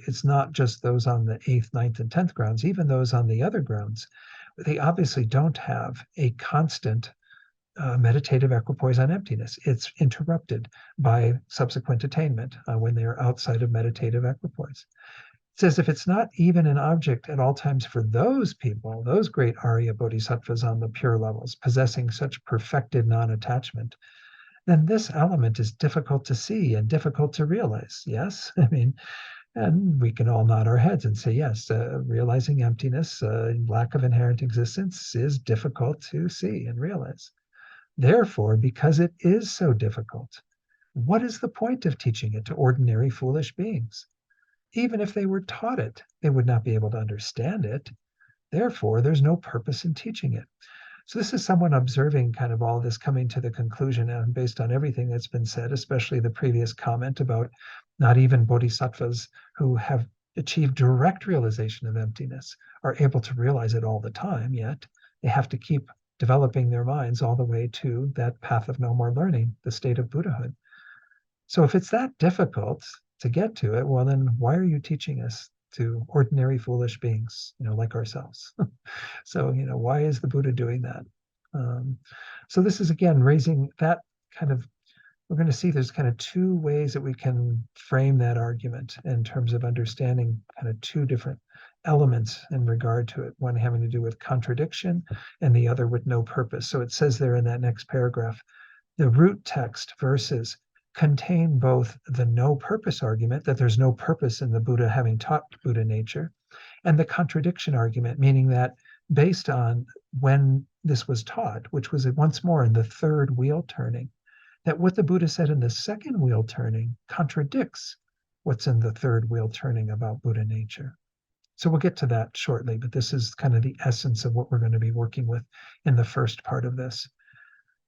it's not just those on the 8th, 9th, and 10th grounds, even those on the other grounds. They obviously don't have a constant meditative equipoise on emptiness. It's interrupted by subsequent attainment when they are outside of meditative equipoise. says if it's not even an object at all times for those people, those great Arya Bodhisattvas on the pure levels, possessing such perfected non-attachment, then this element is difficult to see and difficult to realize. Yes, I mean, and we can all nod our heads and say, yes, realizing emptiness, lack of inherent existence is difficult to see and realize. Therefore, because it is so difficult, what is the point of teaching it to ordinary foolish beings? Even if they were taught it, they would not be able to understand it. Therefore, there's no purpose in teaching it. So this is someone observing kind of all this coming to the conclusion, and based on everything that's been said, especially the previous comment about not even bodhisattvas who have achieved direct realization of emptiness are able to realize it all the time, yet they have to keep developing their minds all the way to that path of no more learning, the state of buddhahood. So if it's that difficult to get to it, well, then why are you teaching us to ordinary foolish beings, like ourselves? So, why is the Buddha doing that? So this is, again, raising that kind of, we're going to see there's kind of two ways that we can frame that argument in terms of understanding kind of two different elements in regard to it, one having to do with contradiction and the other with no purpose. So it says there in that next paragraph, the root text verses contain both the no purpose argument, that there's no purpose in the Buddha having taught Buddha nature, and the contradiction argument, meaning that based on when this was taught, which was once more in the third wheel turning, that what the Buddha said in the second wheel turning contradicts what's in the third wheel turning about Buddha nature. So we'll get to that shortly, but this is kind of the essence of what we're going to be working with in the first part of this.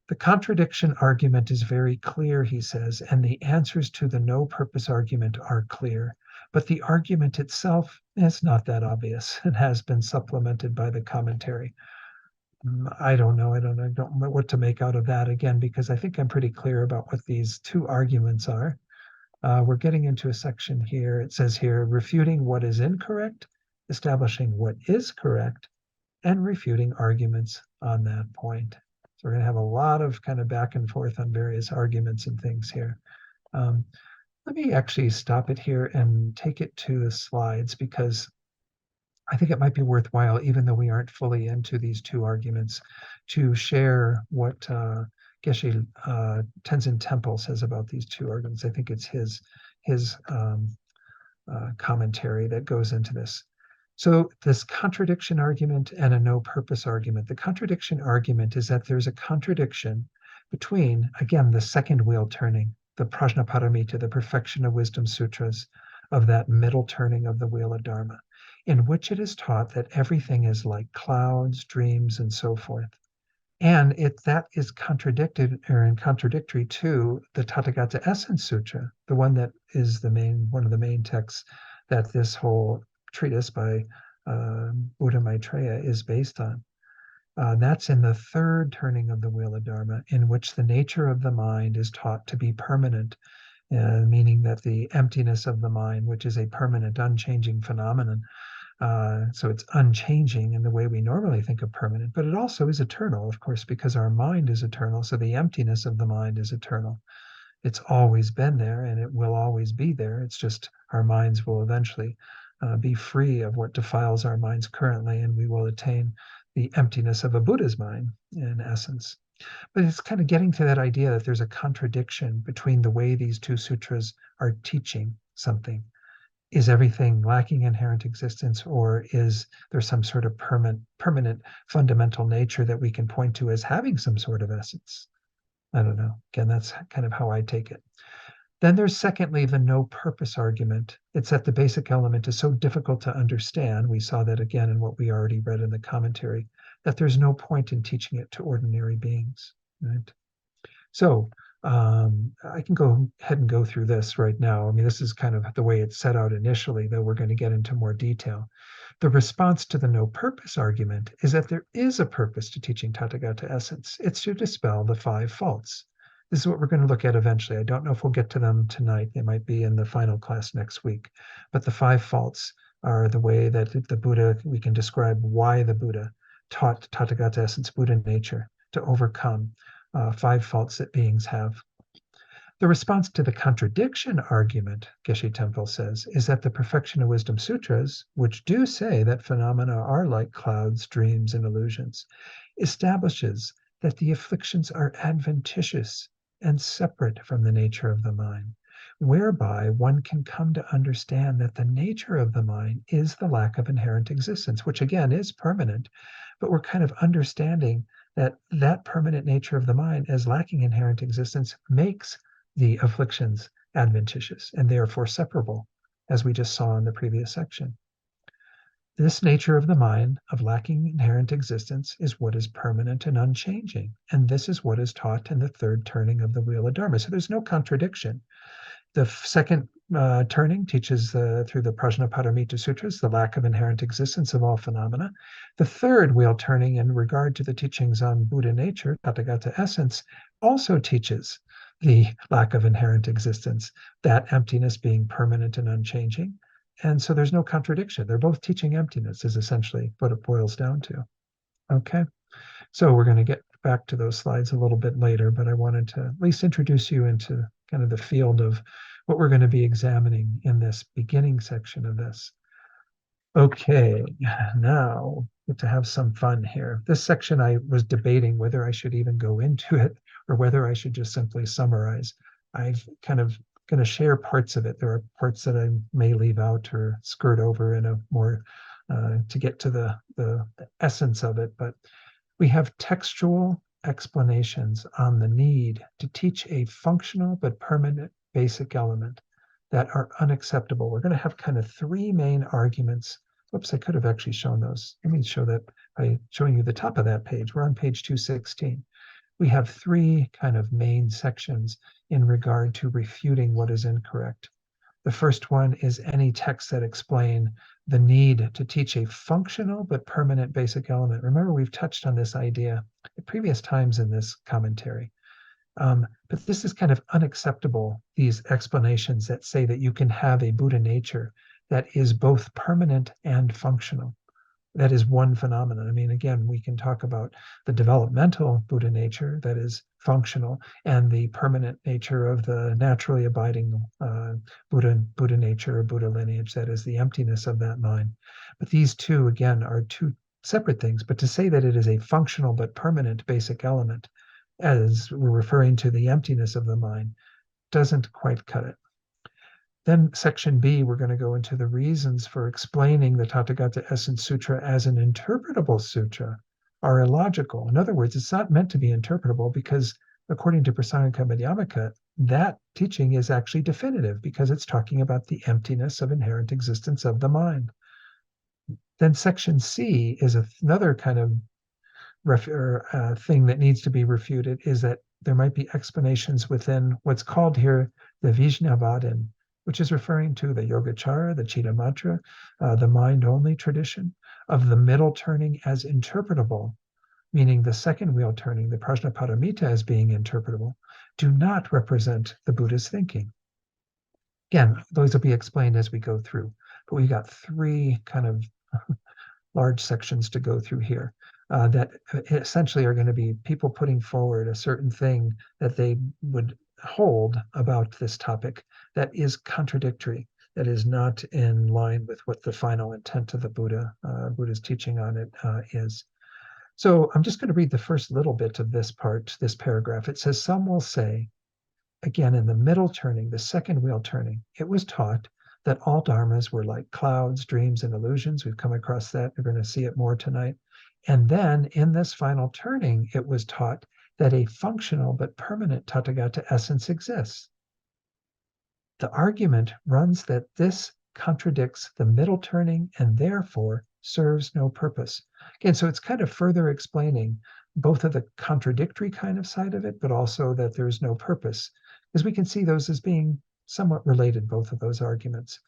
The contradiction argument is very clear, he says, and the answers to the no purpose argument are clear. But the argument itself is not that obvious. It has been supplemented by the commentary. I don't know what to make out of that again, because I think I'm pretty clear about what these two arguments are. We're getting into a section here. It says here, refuting what is incorrect, establishing what is correct, and refuting arguments on that point. So we're going to have a lot of kind of back and forth on various arguments and things here. Let me actually stop it here and take it to the slides, because I think it might be worthwhile, even though we aren't fully into these two arguments, to share what Geshe Tenzin Temple says about these two arguments. I think it's his commentary that goes into this. So this contradiction argument and a no purpose argument. The contradiction argument is that there's a contradiction between, again, the second wheel turning, the Prajnaparamita, the Perfection of Wisdom Sutras, of that middle turning of the wheel of Dharma, in which it is taught that everything is like clouds, dreams, and so forth. And that is contradicted or in contradictory to the Tathagata Essence Sutra, the one that is one of the main texts that this whole treatise by Buddha Maitreya is based on. That's in the third turning of the wheel of Dharma, in which the nature of the mind is taught to be permanent, meaning that the emptiness of the mind, which is a permanent, unchanging phenomenon, so it's unchanging in the way we normally think of permanent, but it also is eternal, of course, because our mind is eternal. So the emptiness of the mind is eternal. It's always been there and it will always be there. It's just our minds will eventually be free of what defiles our minds currently, and we will attain the emptiness of a Buddha's mind in essence. But it's kind of getting to that idea that there's a contradiction between the way these two sutras are teaching something. Is everything lacking inherent existence, or is there some sort of permanent fundamental nature that we can point to as having some sort of essence? I don't know. Again, that's kind of how I take it. Then there's secondly the no purpose argument. It's that the basic element is so difficult to understand. We saw that again in what we already read in the commentary, that there's no point in teaching it to ordinary beings, right? So I can go ahead and go through this right now. I mean, this is kind of the way it's set out initially, though we're going to get into more detail. The response to the no purpose argument is that there is a purpose to teaching Tathagata essence. It's to dispel the 5 faults. This is what we're going to look at eventually. I don't know if we'll get to them tonight. They might be in the final class next week. But the 5 faults are the way that the Buddha, we can describe why the Buddha taught Tathagata essence, Buddha nature, to overcome 5 faults that beings have. The response to the contradiction argument, Geshe Temple says, is that the Perfection of Wisdom Sutras, which do say that phenomena are like clouds, dreams, and illusions, establishes that the afflictions are adventitious and separate from the nature of the mind, whereby one can come to understand that the nature of the mind is the lack of inherent existence, which again is permanent, but we're kind of understanding that that permanent nature of the mind as lacking inherent existence makes the afflictions adventitious and therefore separable, as we just saw in the previous section. This nature of the mind of lacking inherent existence is what is permanent and unchanging. And this is what is taught in the third turning of the Wheel of Dharma. So there's no contradiction. The second turning teaches through the Prajnaparamita Sutras the lack of inherent existence of all phenomena. The third wheel turning in regard to the teachings on Buddha nature, Tathagata essence, also teaches the lack of inherent existence, that emptiness being permanent and unchanging. And so there's no contradiction. They're both teaching emptiness is essentially what it boils down to. Okay, so we're going to get back to those slides a little bit later, but I wanted to at least introduce you into kind of the field of what we're going to be examining in this beginning section of this. Okay, now get to have some fun here. This section I was debating whether I should even go into it or whether I should just simply summarize. I've kind of going to share parts of it. There are parts that I may leave out or skirt over in a more to get to the essence of it, but we have textual explanations on the need to teach a functional but permanent basic element that are unacceptable. We're going to have kind of three main arguments. Whoops, I could have actually shown those. Let me show that by showing you the top of that page. We're on page 216. We have three kind of main sections in regard to refuting what is incorrect. The first one is any texts that explain the need to teach a functional but permanent basic element. Remember, we've touched on this idea at previous times in this commentary. But this is kind of unacceptable, these explanations that say that you can have a Buddha nature that is both permanent and functional. That is one phenomenon. I mean, again, we can talk about the developmental Buddha nature that is functional and the permanent nature of the naturally abiding Buddha nature or Buddha lineage, that is the emptiness of that mind. But these two, again, are two separate things. But to say that it is a functional but permanent basic element, as we're referring to the emptiness of the mind, doesn't quite cut it. Then section B, we're going to go into the reasons for explaining the Tathagata Essence Sutra as an interpretable sutra are illogical. In other words, it's not meant to be interpretable because according to Prasangika Madhyamaka, that teaching is actually definitive because it's talking about the emptiness of inherent existence of the mind. Then section C is another kind of thing that needs to be refuted, is that there might be explanations within what's called here the Vijnavadin, which is referring to the Yogacara, the Chittamatra, the mind-only tradition of the middle turning as interpretable, meaning the second wheel turning, the Prajnaparamita as being interpretable, do not represent the Buddha's thinking. Again, those will be explained as we go through, but we've got three kind of large sections to go through here that essentially are going to be people putting forward a certain thing that they would hold about this topic that is contradictory, that is not in line with what the final intent of the Buddha's teaching on it is. So I'm just going to read the first little bit of this part, this paragraph. It says, some will say, again, in the middle turning, the second wheel turning, it was taught that all dharmas were like clouds, dreams, and illusions. We've come across that. We're going to see it more tonight. And then in this final turning, it was taught that a functional but permanent Tathagata essence exists. The argument runs that this contradicts the middle turning and therefore serves no purpose. Again, so it's kind of further explaining both of the contradictory kind of side of it, but also that there's no purpose, because we can see those as being somewhat related, both of those arguments.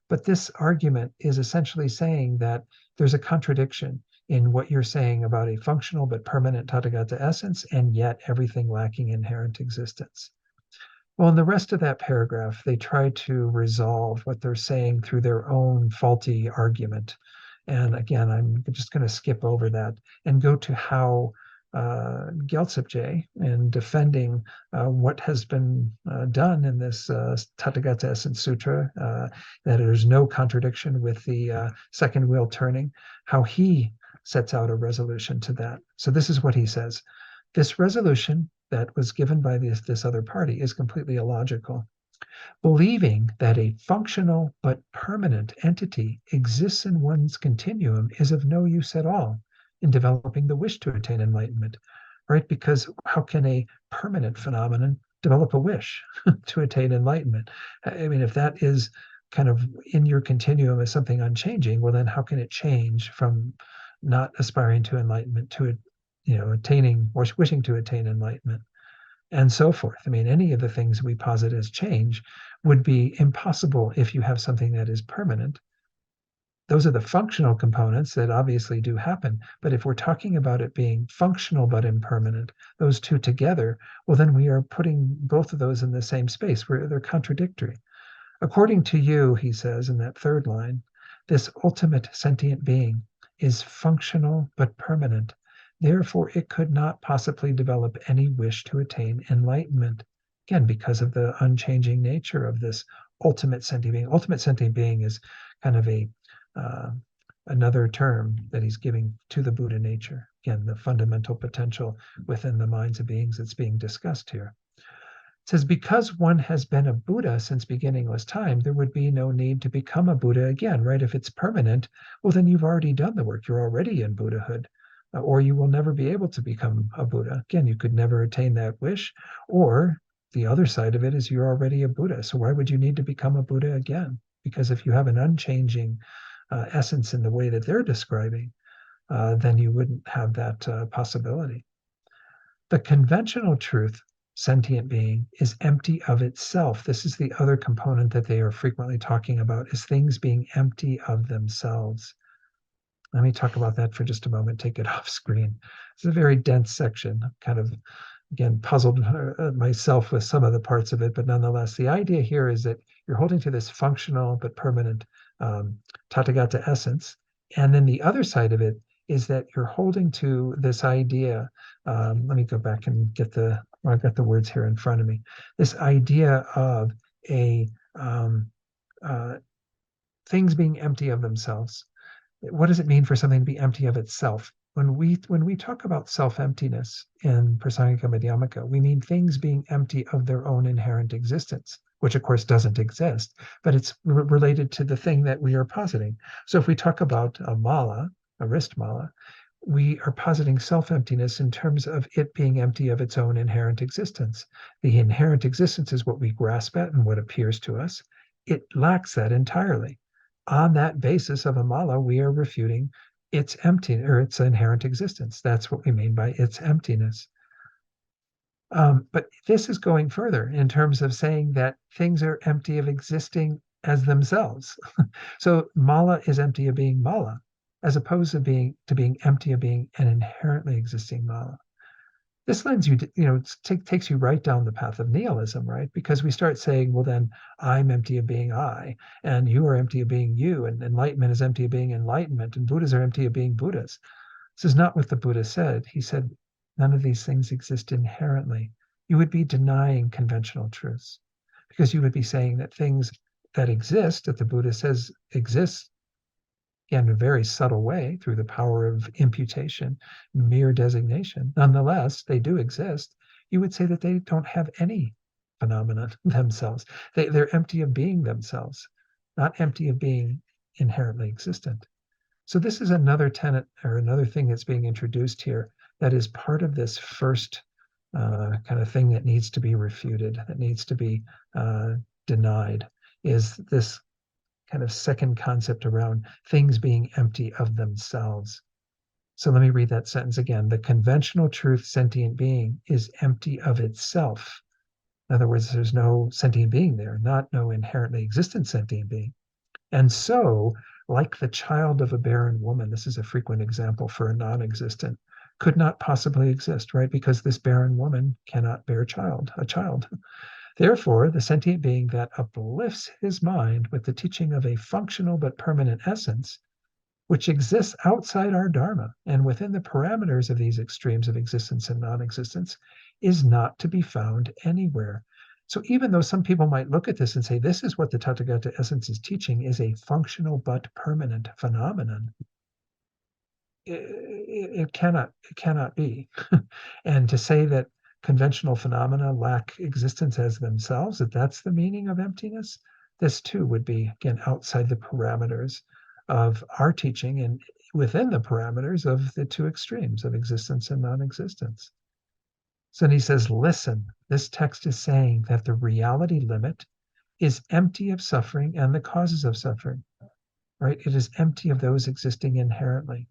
But this argument is essentially saying that there's a contradiction in what you're saying about a functional but permanent Tathagata essence, and yet everything lacking inherent existence. Well, in the rest of that paragraph, they try to resolve what they're saying through their own faulty argument. And again, I'm just going to skip over that and go to how Gyaltsab in defending what has been done in this Tathagata Essence Sutra, that there's no contradiction with the second wheel turning, how he sets out a resolution to that. So this is what he says. This resolution that was given by this other party is completely illogical. Believing that a functional but permanent entity exists in one's continuum is of no use at all in developing the wish to attain enlightenment, right? Because how can a permanent phenomenon develop a wish to attain enlightenment? I mean, if that is kind of in your continuum as something unchanging, well, then how can it change from not aspiring to enlightenment to, attaining or wishing to attain enlightenment? And so forth. I mean, any of the things we posit as change would be impossible if you have something that is permanent. Those are the functional components that obviously do happen. But if we're talking about it being functional but impermanent, those two together, well, then we are putting both of those in the same space where they're contradictory. According to you, he says in that third line, this ultimate sentient being is functional but permanent. Therefore, it could not possibly develop any wish to attain enlightenment. Again, because of the unchanging nature of this ultimate sentient being. Ultimate sentient being is kind of another term that he's giving to the Buddha nature. Again, the fundamental potential within the minds of beings that's being discussed here. It says, because one has been a Buddha since beginningless time, there would be no need to become a Buddha again, right? If it's permanent, well, then you've already done the work. You're already in Buddhahood, or you will never be able to become a Buddha. Again, you could never attain that wish, or the other side of it is you're already a Buddha. So why would you need to become a Buddha again? Because if you have an unchanging essence in the way that they're describing, then you wouldn't have that possibility. The conventional truth, sentient being, is empty of itself. This is the other component that they are frequently talking about, is things being empty of themselves. Let me talk about that for just a moment, take it off screen. It's a very dense section. I'm kind of, again, puzzled myself with some of the parts of it, but nonetheless, the idea here is that you're holding to this functional but permanent Tathagata essence. And then the other side of it is that you're holding to this idea. Let me go back and I've got the words here in front of me. This idea of things being empty of themselves. What does it mean for something to be empty of itself? When we talk about self-emptiness in Prasangika Madhyamaka, we mean things being empty of their own inherent existence, which of course doesn't exist, but it's related to the thing that we are positing. So if we talk about a mala, a wrist mala, we are positing self-emptiness in terms of it being empty of its own inherent existence. The inherent existence is what we grasp at and what appears to us. It lacks that entirely. On that basis of a mala, we are refuting its empty or its inherent existence. That's what we mean by its emptiness. But this is going further in terms of saying that things are empty of existing as themselves. So mala is empty of being mala, as opposed to being empty of being an inherently existing mala. This lends you, takes you right down the path of nihilism, right? Because we start saying, well, then I'm empty of being I, and you are empty of being you, and enlightenment is empty of being enlightenment, and Buddhas are empty of being Buddhas. This is not what the Buddha said. He said, none of these things exist inherently. You would be denying conventional truths, because you would be saying that things that exist, that the Buddha says exist, in a very subtle way through the power of imputation, mere designation. Nonetheless, they do exist. You would say that they don't have any phenomena themselves. They're empty of being themselves, not empty of being inherently existent. So this is another tenet or another thing that's being introduced here that is part of this first kind of thing that needs to be refuted, that needs to be denied, is this kind of second concept around things being empty of themselves. So let me read that sentence again. The conventional truth sentient being is empty of itself. In other words, there's no sentient being there, no inherently existent sentient being. And so, like the child of a barren woman, this is a frequent example for a non-existent, could not possibly exist, right? Because this barren woman cannot bear a child. Therefore, the sentient being that uplifts his mind with the teaching of a functional but permanent essence which exists outside our Dharma and within the parameters of these extremes of existence and non-existence, is not to be found anywhere. So even though some people might look at this and say, this is what the Tathagata essence is teaching, is a functional but permanent phenomenon, it cannot be. And to say that conventional phenomena lack existence as themselves, that that's the meaning of emptiness, this too would be, again, outside the parameters of our teaching and within the parameters of the two extremes of existence and non-existence. So he says, listen, this text is saying that the reality limit is empty of suffering and the causes of suffering, right? It is empty of those existing inherently,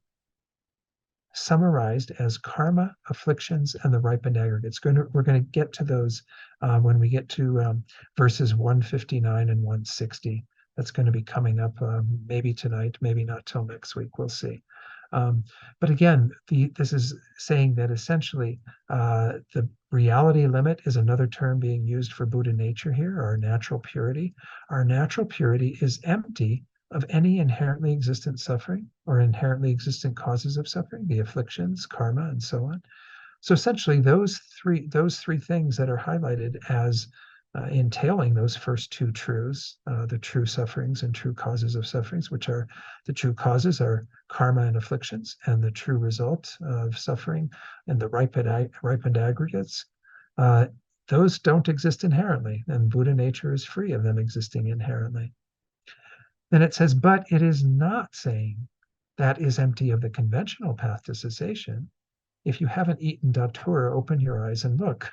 summarized as karma, afflictions, and the ripened aggregates. We're going to get to those when we get to verses 159 and 160. That's going to be coming up maybe tonight, maybe not till next week. We'll see. But again, this is saying that essentially the reality limit is another term being used for Buddha nature here, our natural purity. Our natural purity is empty of any inherently existent suffering or inherently existent causes of suffering, the afflictions, karma, and so on. So essentially, those three things that are highlighted as entailing those first two truths, the true sufferings and true causes of sufferings, which are the true causes are karma and afflictions, and the true result of suffering and the ripened aggregates. Those don't exist inherently, and Buddha nature is free of them existing inherently. Then it says, but it is not saying that is empty of the conventional path to cessation. If you haven't eaten datura, open your eyes and look.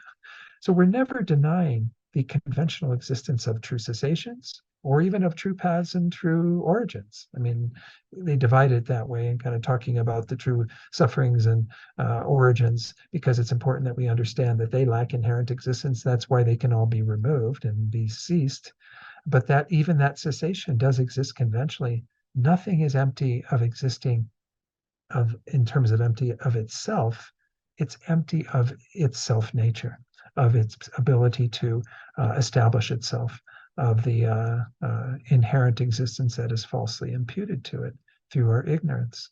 So we're never denying the conventional existence of true cessations or even of true paths and true origins. I mean, they divide it that way and kind of talking about the true sufferings and origins because it's important that we understand that they lack inherent existence. That's why they can all be removed and be ceased. But that even that cessation does exist conventionally. Nothing is empty of existing in terms of empty of itself. It's empty of its self nature, of its ability to establish itself, of the inherent existence that is falsely imputed to it through our ignorance.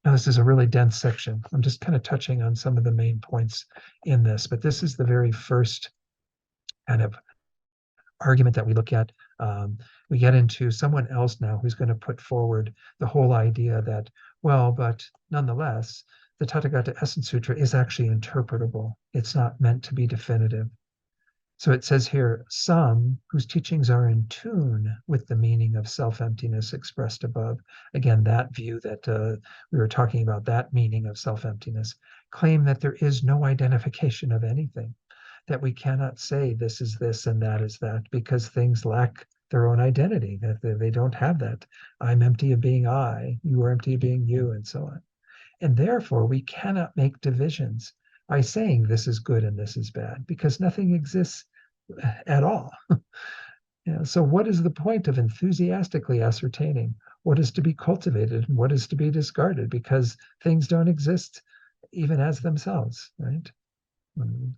Now, this is a really dense section. I'm just kind of touching on some of the main points in this, but this is the very first kind of argument that we look at. We get into someone else now who's going to put forward the whole idea that, well, but nonetheless, the Tathagata Essence Sutra is actually interpretable. It's not meant to be definitive. So it says here, some whose teachings are in tune with the meaning of self-emptiness expressed above, again, that view that we were talking about, that meaning of self-emptiness, claim that there is no identification of anything, that we cannot say this is this and that is that because things lack their own identity, that they don't have that. I'm empty of being I, you are empty of being you, and so on. And therefore, we cannot make divisions by saying this is good and this is bad because nothing exists at all. So what is the point of enthusiastically ascertaining what is to be cultivated and what is to be discarded because things don't exist even as themselves, right?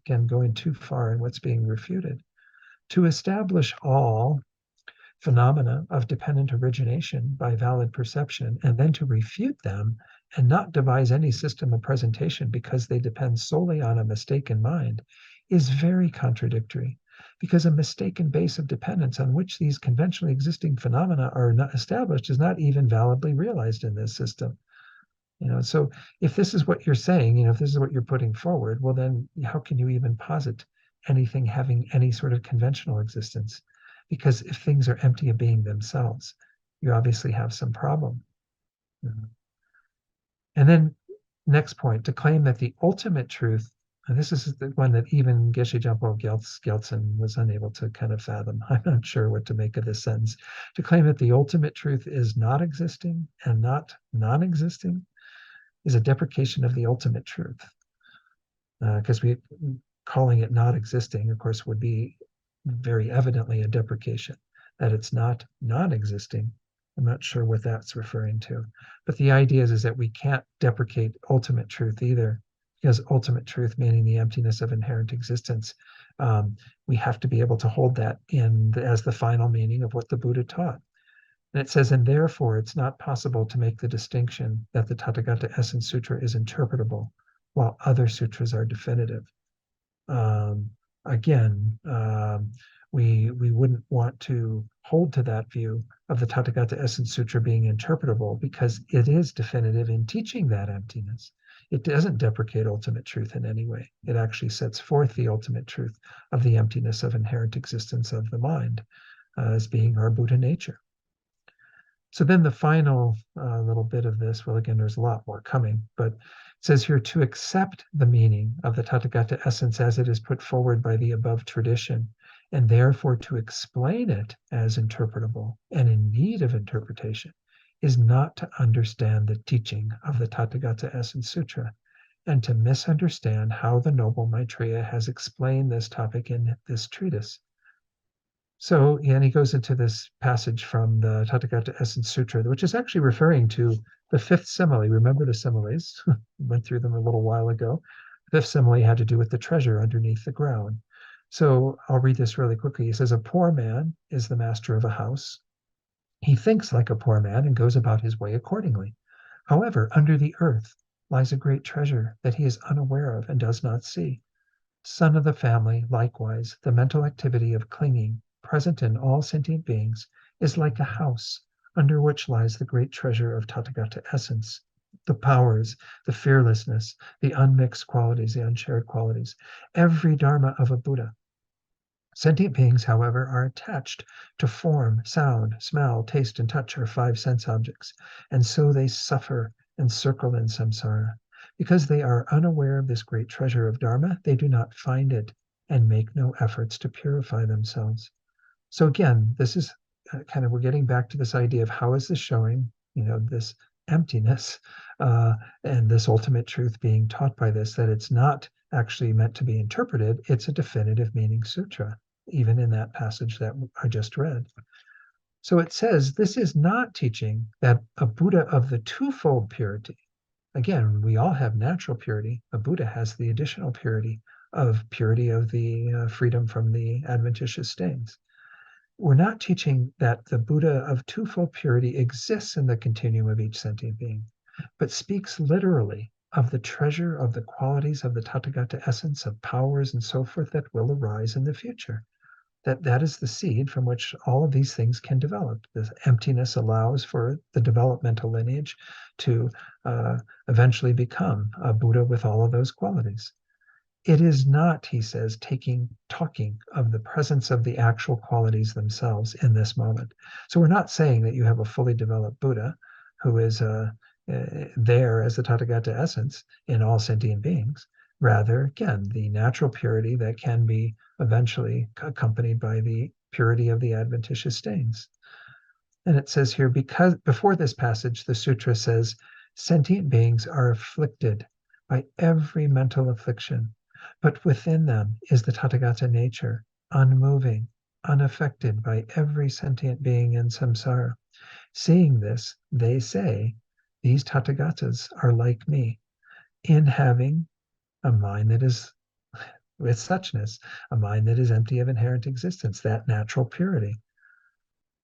Again, going too far in what's being refuted. To establish all phenomena of dependent origination by valid perception, and then to refute them and not devise any system of presentation because they depend solely on a mistaken mind, is very contradictory, because a mistaken base of dependence on which these conventionally existing phenomena are not established is not even validly realized in this system. So if this is what you're saying, if this is what you're putting forward, well, then how can you even posit anything having any sort of conventional existence? Because if things are empty of being themselves, you obviously have some problem. And then next point, to claim that the ultimate truth, and this is the one that even Geshe Jumpo Gyaltsen was unable to kind of fathom. I'm not sure what to make of this sentence. To claim that the ultimate truth is not existing and not non-existing is a deprecation of the ultimate truth. Because we calling it not existing, of course, would be very evidently a deprecation, that it's not non-existing. I'm not sure what that's referring to. But the idea is that we can't deprecate ultimate truth either, because ultimate truth, meaning the emptiness of inherent existence, we have to be able to hold that in as the final meaning of what the Buddha taught. And it says, and therefore it's not possible to make the distinction that the Tathagata Essence Sutra is interpretable, while other sutras are definitive. Um, again, we wouldn't want to hold to that view of the Tathagata Essence Sutra being interpretable because it is definitive in teaching that emptiness. It doesn't deprecate ultimate truth in any way. It actually sets forth the ultimate truth of the emptiness of inherent existence of the mind as being our Buddha nature. So then the final little bit of this, well, again, there's a lot more coming, but it says here to accept the meaning of the Tathagata essence as it is put forward by the above tradition, and therefore to explain it as interpretable and in need of interpretation, is not to understand the teaching of the Tathagata Essence Sutra and to misunderstand how the noble Maitreya has explained this topic in this treatise. So, and he goes into this passage from the Tathagata Essence Sutra, which is actually referring to the fifth simile. Remember the similes? We went through them a little while ago. The fifth simile had to do with the treasure underneath the ground. So I'll read this really quickly. He says, a poor man is the master of a house. He thinks like a poor man and goes about his way accordingly. However, under the earth lies a great treasure that he is unaware of and does not see. Son of the family, likewise, the mental activity of clinging, present in all sentient beings, is like a house under which lies the great treasure of Tathagata essence. The powers, the fearlessness, the unmixed qualities, the unshared qualities, every Dharma of a Buddha. Sentient beings, however, are attached to form, sound, smell, taste, and touch, our five sense objects, and so they suffer and circle in samsara. Because they are unaware of this great treasure of Dharma, they do not find it and make no efforts to purify themselves. So again, this is we're getting back to this idea of how is this showing, this emptiness and this ultimate truth being taught by this, that it's not actually meant to be interpreted. It's a definitive meaning sutra, even in that passage that I just read. So it says this is not teaching that a Buddha of the twofold purity. Again, we all have natural purity. A Buddha has the additional purity of the freedom from the adventitious stains. We're not teaching that the Buddha of twofold purity exists in the continuum of each sentient being, but speaks literally of the treasure of the qualities of the Tathagata essence of powers and so forth that will arise in the future. That is the seed from which all of these things can develop. This emptiness allows for the developmental lineage to eventually become a Buddha with all of those qualities. It is not, he says, talking of the presence of the actual qualities themselves in this moment. So we're not saying that you have a fully developed Buddha who is there as the Tathagata essence in all sentient beings. Rather, again, the natural purity that can be eventually accompanied by the purity of the adventitious stains. And it says here, because before this passage, the sutra says, sentient beings are afflicted by every mental affliction, but within them is the Tathagata nature, unmoving, unaffected by every sentient being in samsara. Seeing this, they say, these Tathagatas are like me, in having a mind that is with suchness, a mind that is empty of inherent existence, that natural purity.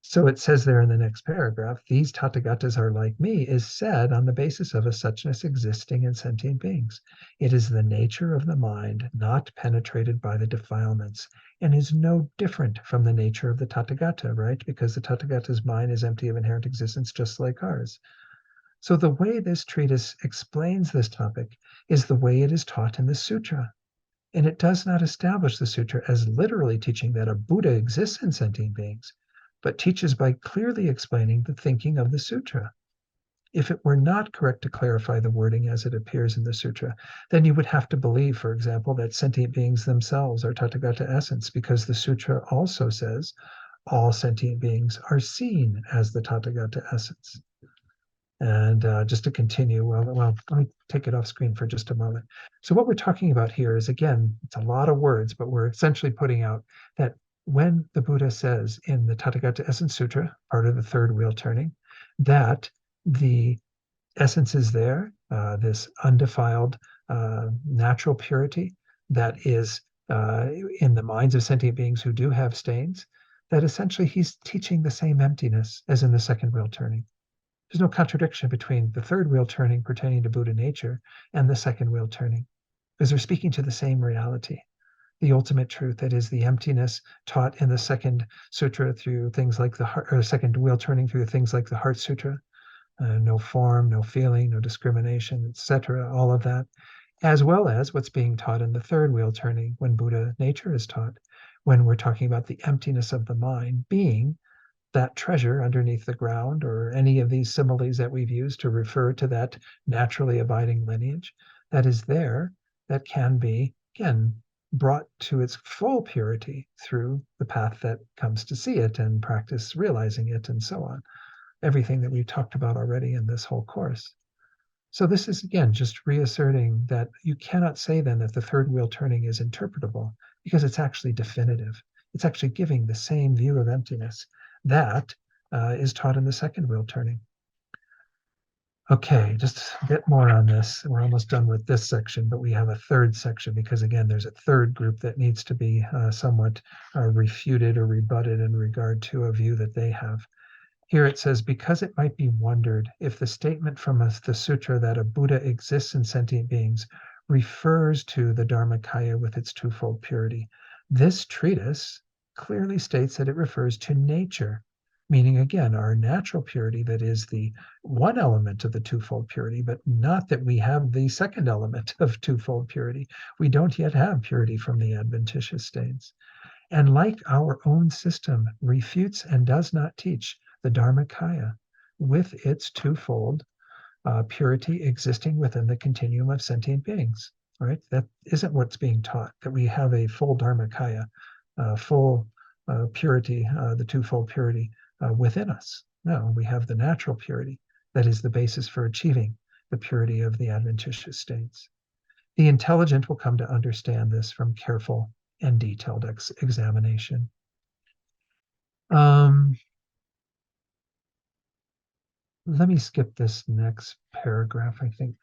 So it says there in the next paragraph, these Tathagatas are like me, is said on the basis of a suchness existing in sentient beings. It is the nature of the mind not penetrated by the defilements and is no different from the nature of the Tathagata, right? Because the Tathagata's mind is empty of inherent existence just like ours. So the way this treatise explains this topic is the way it is taught in the sutra. And it does not establish the sutra as literally teaching that a Buddha exists in sentient beings, but teaches by clearly explaining the thinking of the sutra. If it were not correct to clarify the wording as it appears in the sutra, then you would have to believe, for example, that sentient beings themselves are Tathagata essence, because the sutra also says all sentient beings are seen as the Tathagata essence. And just to continue, well, let me take it off screen for just a moment. So what we're talking about here is, again, it's a lot of words, but we're essentially putting out that when the Buddha says in the Tathagata Essence Sutra, part of the third wheel turning, that the essence is there, this undefiled natural purity that is in the minds of sentient beings who do have stains, that essentially he's teaching the same emptiness as in the second wheel turning. There's no contradiction between the third wheel turning pertaining to Buddha nature and the second wheel turning, because they're speaking to the same reality, the ultimate truth that is the emptiness taught in the second sutra through things like the heart, or second wheel turning through things like the Heart Sutra, no form, no feeling, no discrimination, etc., all of that, as well as what's being taught in the third wheel turning when Buddha nature is taught, when we're talking about the emptiness of the mind being that treasure underneath the ground, or any of these similes that we've used to refer to that naturally abiding lineage that is there, that can be, again, brought to its full purity through the path that comes to see it and practice realizing it and so on. Everything that we've talked about already in this whole course. So this is, again, just reasserting that you cannot say then that the third wheel turning is interpretable, because it's actually definitive. It's actually giving the same view of emptiness that is taught in the second wheel turning. Okay, just a bit more on this. We're almost done with this section, but we have a third section because, again, there's a third group that needs to be somewhat refuted or rebutted in regard to a view that they have. Here it says, because it might be wondered if the statement from the sutra that a Buddha exists in sentient beings refers to the Dharmakaya with its twofold purity. This treatise clearly states that it refers to nature, meaning, again, our natural purity that is the one element of the twofold purity, but not that we have the second element of twofold purity. We don't yet have purity from the adventitious states. And like our own system refutes and does not teach the Dharmakaya with its twofold purity existing within the continuum of sentient beings, right? That isn't what's being taught, that we have a full Dharmakaya, full purity, the twofold purity within us. No, we have the natural purity that is the basis for achieving the purity of the adventitious states. The intelligent will come to understand this from careful and detailed examination. Let me skip this next paragraph, I think.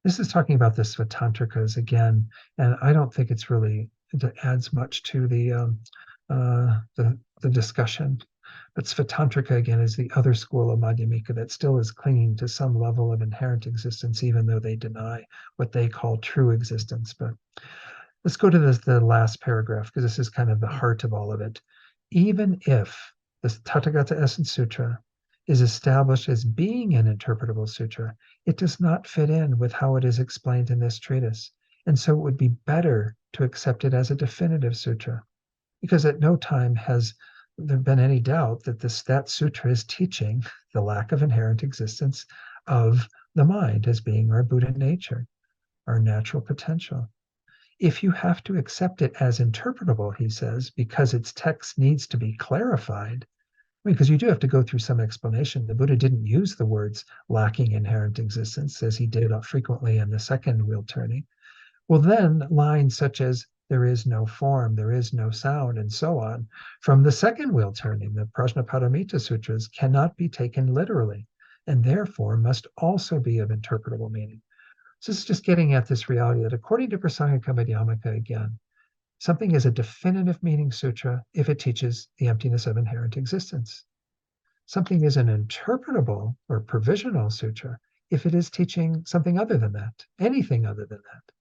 This is talking about the Svatantrikas again, and I don't think it's really, it adds much to the discussion. But Svatantrika, again, is the other school of Madhyamika that still is clinging to some level of inherent existence, even though they deny what they call true existence. But let's go to the last paragraph, because this is kind of the heart of all of it. Even if the Tathagata Essence Sutra is established as being an interpretable sutra, it does not fit in with how it is explained in this treatise. And so it would be better to accept it as a definitive sutra, because at no time has there been any doubt that that sutra is teaching the lack of inherent existence of the mind as being our Buddha nature, our natural potential. If you have to accept it as interpretable, he says, because its text needs to be clarified, because you do have to go through some explanation. The Buddha didn't use the words lacking inherent existence as he did frequently in the second wheel turning. Well, then lines such as there is no form, there is no sound, and so on, from the second wheel turning, the Prajnaparamita Sutras, cannot be taken literally, and therefore must also be of interpretable meaning. So this is just getting at this reality that according to Prasangika Madhyamaka, again, something is a definitive meaning sutra if it teaches the emptiness of inherent existence. Something is an interpretable or provisional sutra if it is teaching something other than that, anything other than that.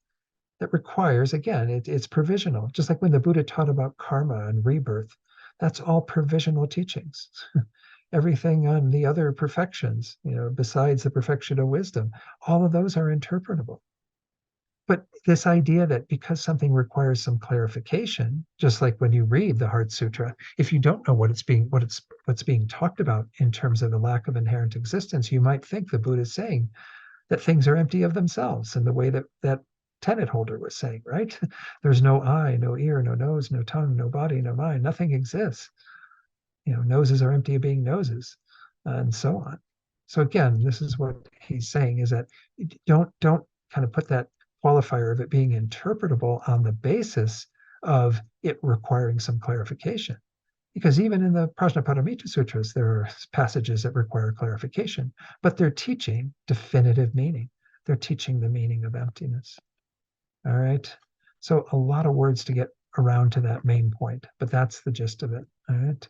That requires, again, it's provisional. Just like when the Buddha taught about karma and rebirth, that's all provisional teachings. Everything on the other perfections, besides the perfection of wisdom, all of those are interpretable. But this idea that because something requires some clarification, just like when you read the Heart Sutra, if you don't know what's being talked about in terms of the lack of inherent existence, you might think the Buddha is saying that things are empty of themselves in the way that tenet holder was saying, right? There's no eye, no ear, no nose, no tongue, no body, no mind. Nothing exists. Noses are empty of being noses, and so on. So again, this is what he's saying, is that don't kind of put that qualifier of it being interpretable on the basis of it requiring some clarification. Because even in the Prajnaparamita Sutras, there are passages that require clarification, but they're teaching definitive meaning. They're teaching the meaning of emptiness. All right. So a lot of words to get around to that main point, but that's the gist of it. All right.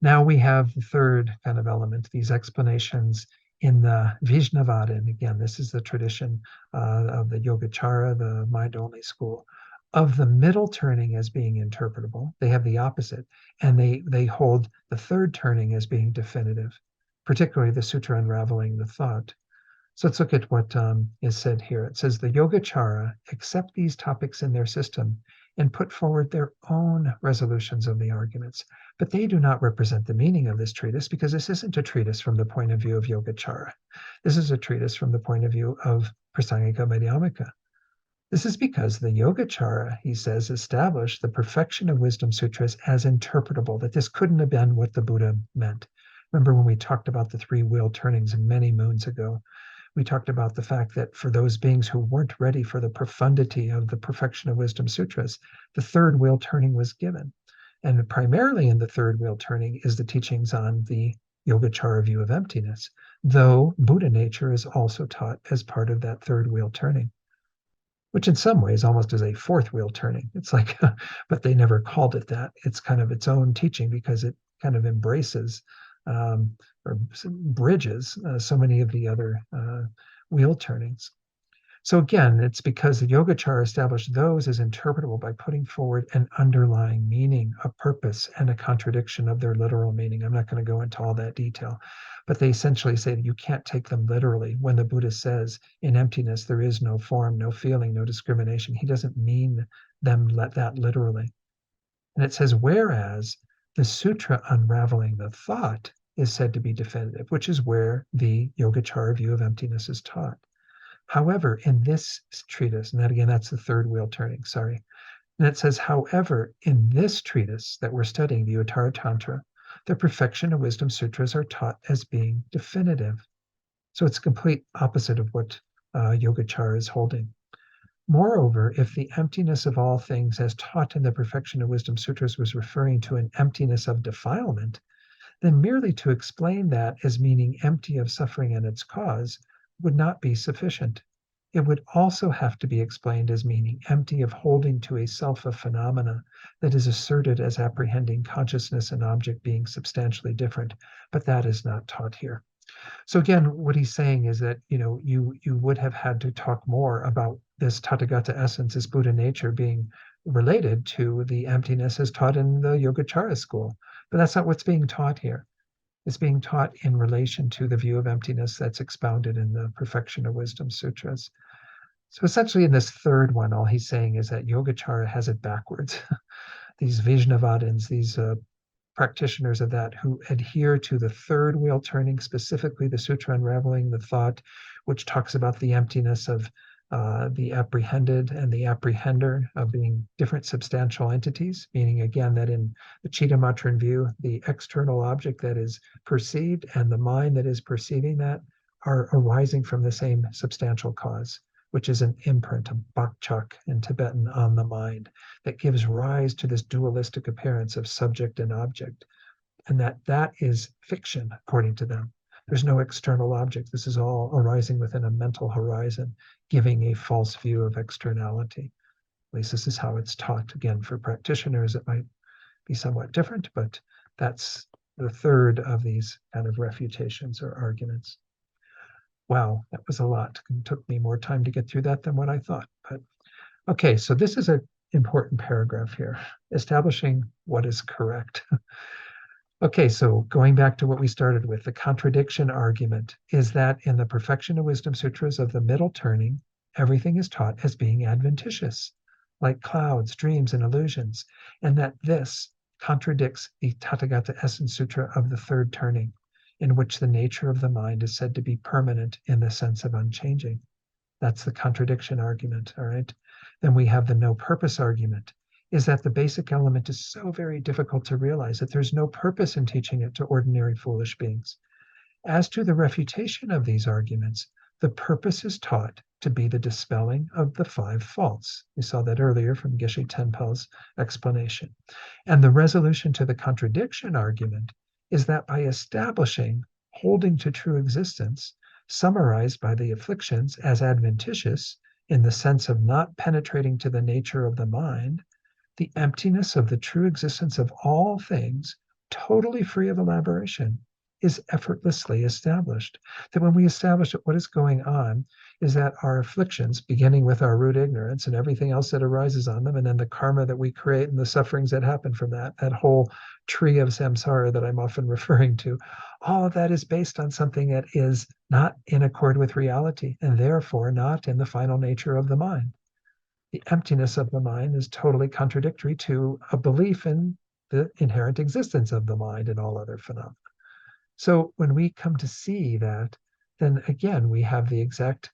Now we have the third kind of element, these explanations in the Vijnavada. And again, this is the tradition of the Yogacara, the mind-only school, of the middle turning as being interpretable. They have the opposite, and they hold the third turning as being definitive, particularly the Sutra Unraveling the Thought. So let's look at what is said here. It says the Yogacara accept these topics in their system and put forward their own resolutions of the arguments. But they do not represent the meaning of this treatise, because this isn't a treatise from the point of view of Yogacara. This is a treatise from the point of view of Prasangika Madhyamaka. This is because the Yogacara, he says, established the perfection of wisdom sutras as interpretable, that this couldn't have been what the Buddha meant. Remember when we talked about the three wheel turnings many moons ago? We talked about the fact that for those beings who weren't ready for the profundity of the perfection of wisdom sutras, the third wheel turning was given. And primarily in the third wheel turning is the teachings on the Yogacara view of emptiness, though Buddha nature is also taught as part of that third wheel turning, which in some ways almost is a fourth wheel turning. It's like, but they never called it that. It's kind of its own teaching because it kind of embraces or bridges so many of the other wheel turnings. So again, it's because the Yogacara established those as interpretable by putting forward an underlying meaning, a purpose, and a contradiction of their literal meaning. I'm not going to go into all that detail, but they essentially say that you can't take them literally. When the Buddha says in emptiness there is no form, no feeling, no discrimination, he doesn't mean them that literally. And it says, whereas the sutra unraveling the thought is said to be definitive, which is where the Yogacara view of emptiness is taught. However, in this treatise, and that again, that's the third wheel turning, sorry. And it says, however, in this treatise that we're studying, the Uttara Tantra, the perfection of wisdom sutras are taught as being definitive. So it's complete opposite of what Yogacara is holding. Moreover, if the emptiness of all things as taught in the perfection of wisdom sutras was referring to an emptiness of defilement, then merely to explain that as meaning empty of suffering and its cause would not be sufficient. It would also have to be explained as meaning empty of holding to a self of phenomena that is asserted as apprehending consciousness and object being substantially different, but that is not taught here. So again, what he's saying is that you would have had to talk more about this Tathagata essence, this Buddha nature, being related to the emptiness as taught in the Yogacara school. But that's not what's being taught here. It's being taught in relation to the view of emptiness that's expounded in the Perfection of Wisdom Sutras. So essentially in this third one, all he's saying is that Yogacara has it backwards. These Vijnavadins, these practitioners of that who adhere to the third wheel turning, specifically the Sutra Unraveling the Thought, which talks about the emptiness of the apprehended and the apprehender of being different substantial entities, meaning again that in the Chittamatrin view, the external object that is perceived and the mind that is perceiving that are arising from the same substantial cause, which is an imprint, a bakchak in Tibetan, on the mind that gives rise to this dualistic appearance of subject and object, and that is fiction, according to them. There's no external object. This is all arising within a mental horizon, giving a false view of externality. At least this is how it's taught. Again, for practitioners, it might be somewhat different, but that's the third of these kind of refutations or arguments. Wow, that was a lot. It took me more time to get through that than what I thought. But okay, so this is an important paragraph here, establishing what is correct. Okay, so going back to what we started with, the contradiction argument is that in the Perfection of Wisdom Sutras of the middle turning, everything is taught as being adventitious, like clouds, dreams, and illusions, and that this contradicts the Tathagata Essence Sutra of the third turning, in which the nature of the mind is said to be permanent in the sense of unchanging. That's the contradiction argument, all right? Then we have the no purpose argument, is that the basic element is so very difficult to realize that there's no purpose in teaching it to ordinary foolish beings. As to the refutation of these arguments, the purpose is taught to be the dispelling of the 5 faults. We saw that earlier from Geshe Tenpel's explanation. And the resolution to the contradiction argument is that by establishing holding to true existence, summarized by the afflictions as adventitious in the sense of not penetrating to the nature of the mind, the emptiness of the true existence of all things, totally free of elaboration, is effortlessly established. That when we establish that what is going on is that our afflictions, beginning with our root ignorance and everything else that arises on them, and then the karma that we create and the sufferings that happen from that, that whole tree of samsara that I'm often referring to, all of that is based on something that is not in accord with reality and therefore not in the final nature of the mind. The emptiness of the mind is totally contradictory to a belief in the inherent existence of the mind and all other phenomena. So when we come to see that, then again, we have the exact,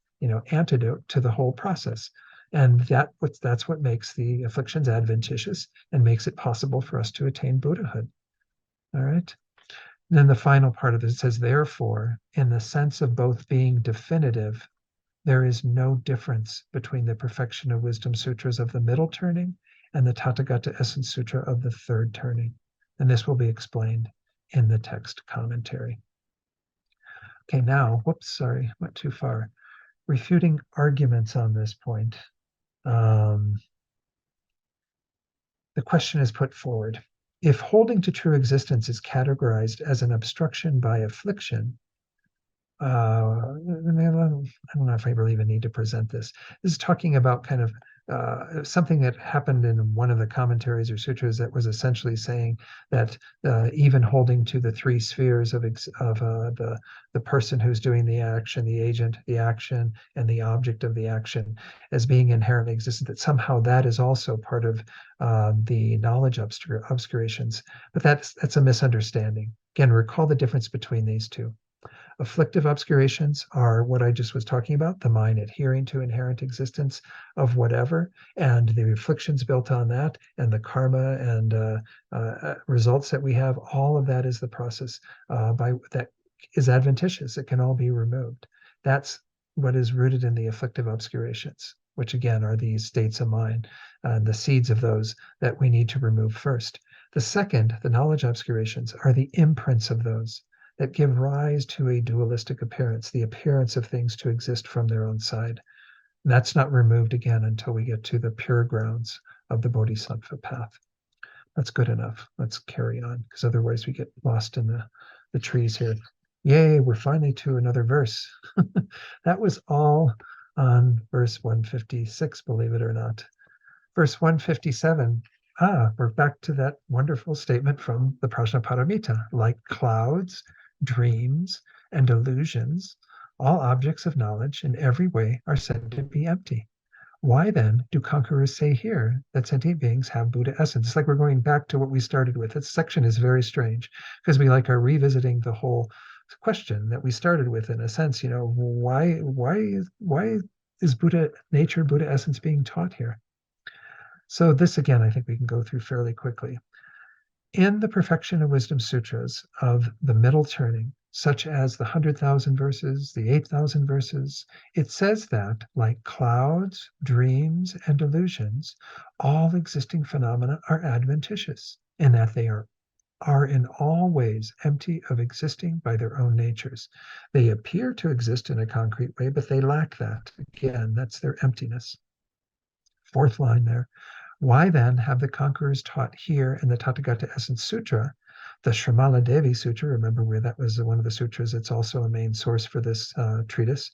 antidote to the whole process. And that's what makes the afflictions adventitious and makes it possible for us to attain Buddhahood. All right. And then the final part of it says, therefore, in the sense of both being definitive, there is no difference between the Perfection of Wisdom Sutras of the middle turning and the Tathagata Essence Sutra of the third turning. And this will be explained in the text commentary. Okay, now, went too far. Refuting arguments on this point. The question is put forward. If holding to true existence is categorized as an obstruction by affliction, I don't know if I really even need to present this. This is talking about kind of something that happened in one of the commentaries or sutras that was essentially saying that even holding to the three spheres of the person who's doing the action, the agent, the action, and the object of the action as being inherently existent, that somehow that is also part of the knowledge obscurations. But that's a misunderstanding. Again, recall the difference between these two. Afflictive obscurations are what I just was talking about, the mind adhering to inherent existence of whatever, and the afflictions built on that, and the karma and results that we have. All of that is the process that is adventitious. It can all be removed. That's what is rooted in the afflictive obscurations, which again are these states of mind, the seeds of those that we need to remove first. The second, the knowledge obscurations, are the imprints of those that give rise to a dualistic appearance, the appearance of things to exist from their own side. And that's not removed again until we get to the pure grounds of the Bodhisattva path. That's good enough. Let's carry on, because otherwise we get lost in the trees here. Yay, we're finally to another verse. That was all on verse 156, believe it or not. Verse 157. We're back to that wonderful statement from the Prajnaparamita. Like clouds, dreams, and illusions, all objects of knowledge in every way are said to be empty. Why then do conquerors say here that sentient beings have Buddha essence? It's like we're going back to what we started with. This section is very strange because we are revisiting the whole question that we started with in a sense. Why is Buddha nature, Buddha essence being taught here? So this again, I think we can go through fairly quickly. In the Perfection of Wisdom Sutras of the middle turning, such as the 100,000 verses, the 8,000 verses, it says that, like clouds, dreams, and illusions, all existing phenomena are adventitious, in that they are in all ways empty of existing by their own natures. They appear to exist in a concrete way, but they lack that. Again, that's their emptiness. Fourth line there. Why then have the conquerors taught here in the Tathagata Essence Sutra, the Srimala Devi Sutra? Remember where that was one of the sutras. It's also a main source for this treatise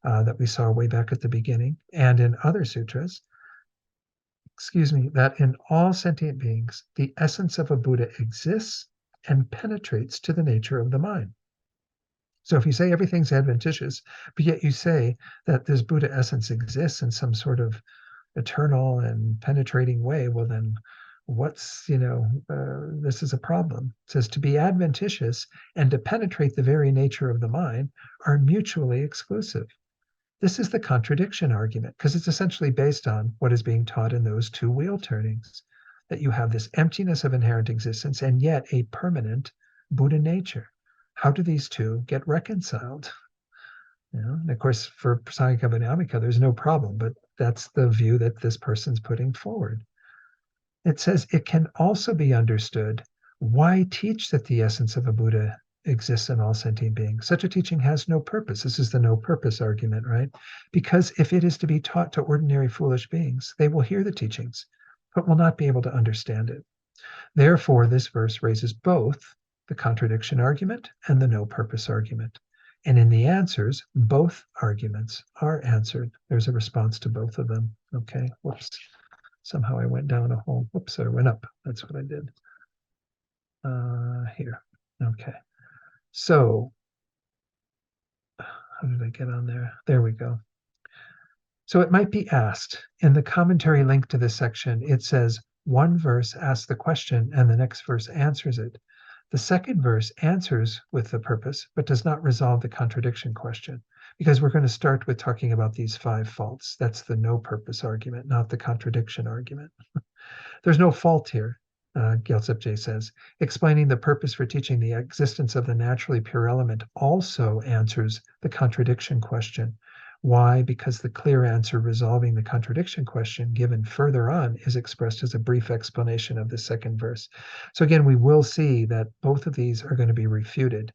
that we saw way back at the beginning. And in other sutras, that in all sentient beings, the essence of a Buddha exists and penetrates to the nature of the mind. So if you say everything's adventitious, but yet you say that this Buddha essence exists in some sort of eternal and penetrating way, well then this is a problem. It says to be adventitious and to penetrate the very nature of the mind are mutually exclusive. This is the contradiction argument, because it's essentially based on what is being taught in those two wheel turnings, that you have this emptiness of inherent existence and yet a permanent Buddha nature. How do these two get reconciled? And of course, for Sangha Vajnamika, there's no problem, but that's the view that this person's putting forward. It says it can also be understood, why teach that the essence of a Buddha exists in all sentient beings? Such a teaching has no purpose. This is the no purpose argument, right? Because if it is to be taught to ordinary foolish beings, they will hear the teachings. but will not be able to understand it. Therefore, this verse raises both the contradiction argument and the no purpose argument. And in the answers, both arguments are answered. There's a response to both of them. Okay, whoops. Somehow I went down a hole. Whoops, I went up. That's what I did. Here. Okay. So, how did I get on there? There we go. So it might be asked, in the commentary link to this section, it says, one verse asks the question and the next verse answers it. The second verse answers with the purpose, but does not resolve the contradiction question, because we're going to start with talking about these 5 faults. That's the no purpose argument, not the contradiction argument. There's no fault here, Gyaltsep Je says. Explaining the purpose for teaching the existence of the naturally pure element also answers the contradiction question. Why? Because the clear answer resolving the contradiction question given further on is expressed as a brief explanation of the second verse. So again, we will see that both of these are going to be refuted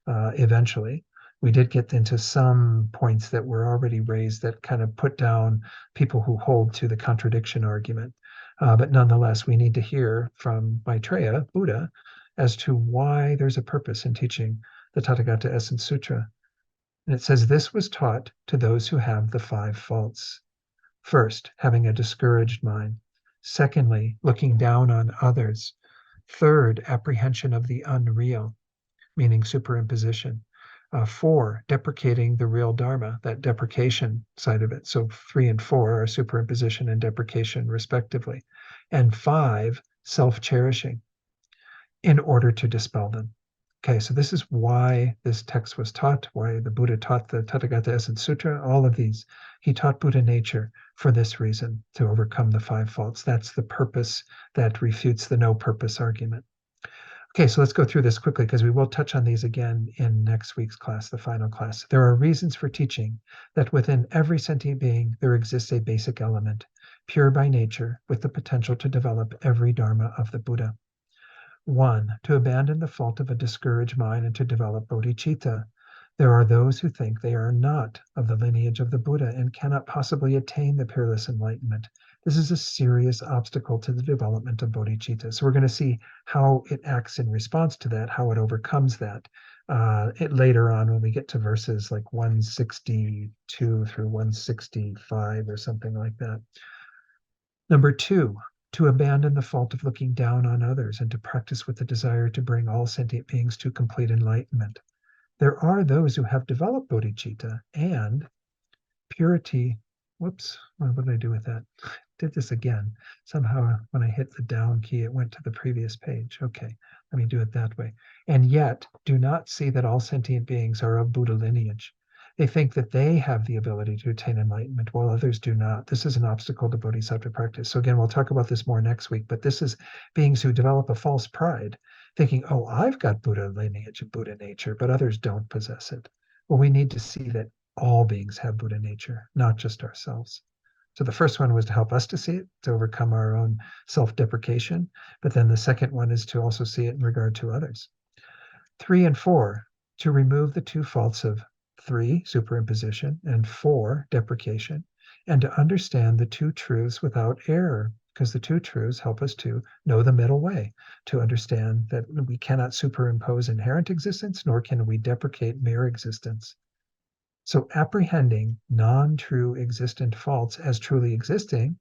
eventually. We did get into some points that were already raised that kind of put down people who hold to the contradiction argument. But nonetheless, we need to hear from Maitreya, Buddha, as to why there's a purpose in teaching the Tathagata Essence Sutra. And it says, this was taught to those who have the 5 faults. First, having a discouraged mind. Secondly, looking down on others. Third, apprehension of the unreal, meaning superimposition. 4, deprecating the real Dharma, that deprecation side of it. So 3 and 4 are superimposition and deprecation, respectively. And 5, self-cherishing, in order to dispel them. Okay, so this is why this text was taught, why the Buddha taught the Tathagata Essence Sutra, all of these. He taught Buddha nature for this reason, to overcome the 5 faults. That's the purpose that refutes the no purpose argument. Okay, so let's go through this quickly because we will touch on these again in next week's class, the final class. There are reasons for teaching that within every sentient being there exists a basic element, pure by nature, with the potential to develop every Dharma of the Buddha. 1, to abandon the fault of a discouraged mind and to develop bodhicitta. There are those who think they are not of the lineage of the Buddha and cannot possibly attain the peerless enlightenment. This is a serious obstacle to the development of bodhicitta. So we're going to see how it acts in response to that, how it overcomes that later on when we get to verses like 162 through 165 or something like that. Number 2, to abandon the fault of looking down on others and to practice with the desire to bring all sentient beings to complete enlightenment. There are those who have developed bodhicitta and purity. Whoops, what did I do with that? Did this again. Somehow when I hit the down key, it went to the previous page. Okay, let me do it that way. And yet do not see that all sentient beings are of Buddha lineage. They think that they have the ability to attain enlightenment while others do not. This is an obstacle to bodhisattva practice. So again, we'll talk about this more next week, but this is beings who develop a false pride, thinking, oh, I've got Buddha lineage and Buddha nature, but others don't possess it. Well, we need to see that all beings have Buddha nature, not just ourselves. So the first one was to help us to see it, to overcome our own self-deprecation. But then the second one is to also see it in regard to others. 3 and 4, to remove the 2 faults of 3, superimposition, and 4, deprecation, and to understand the 2 truths without error, because the 2 truths help us to know the middle way, to understand that we cannot superimpose inherent existence, nor can we deprecate mere existence. So apprehending non-true existent faults as truly existing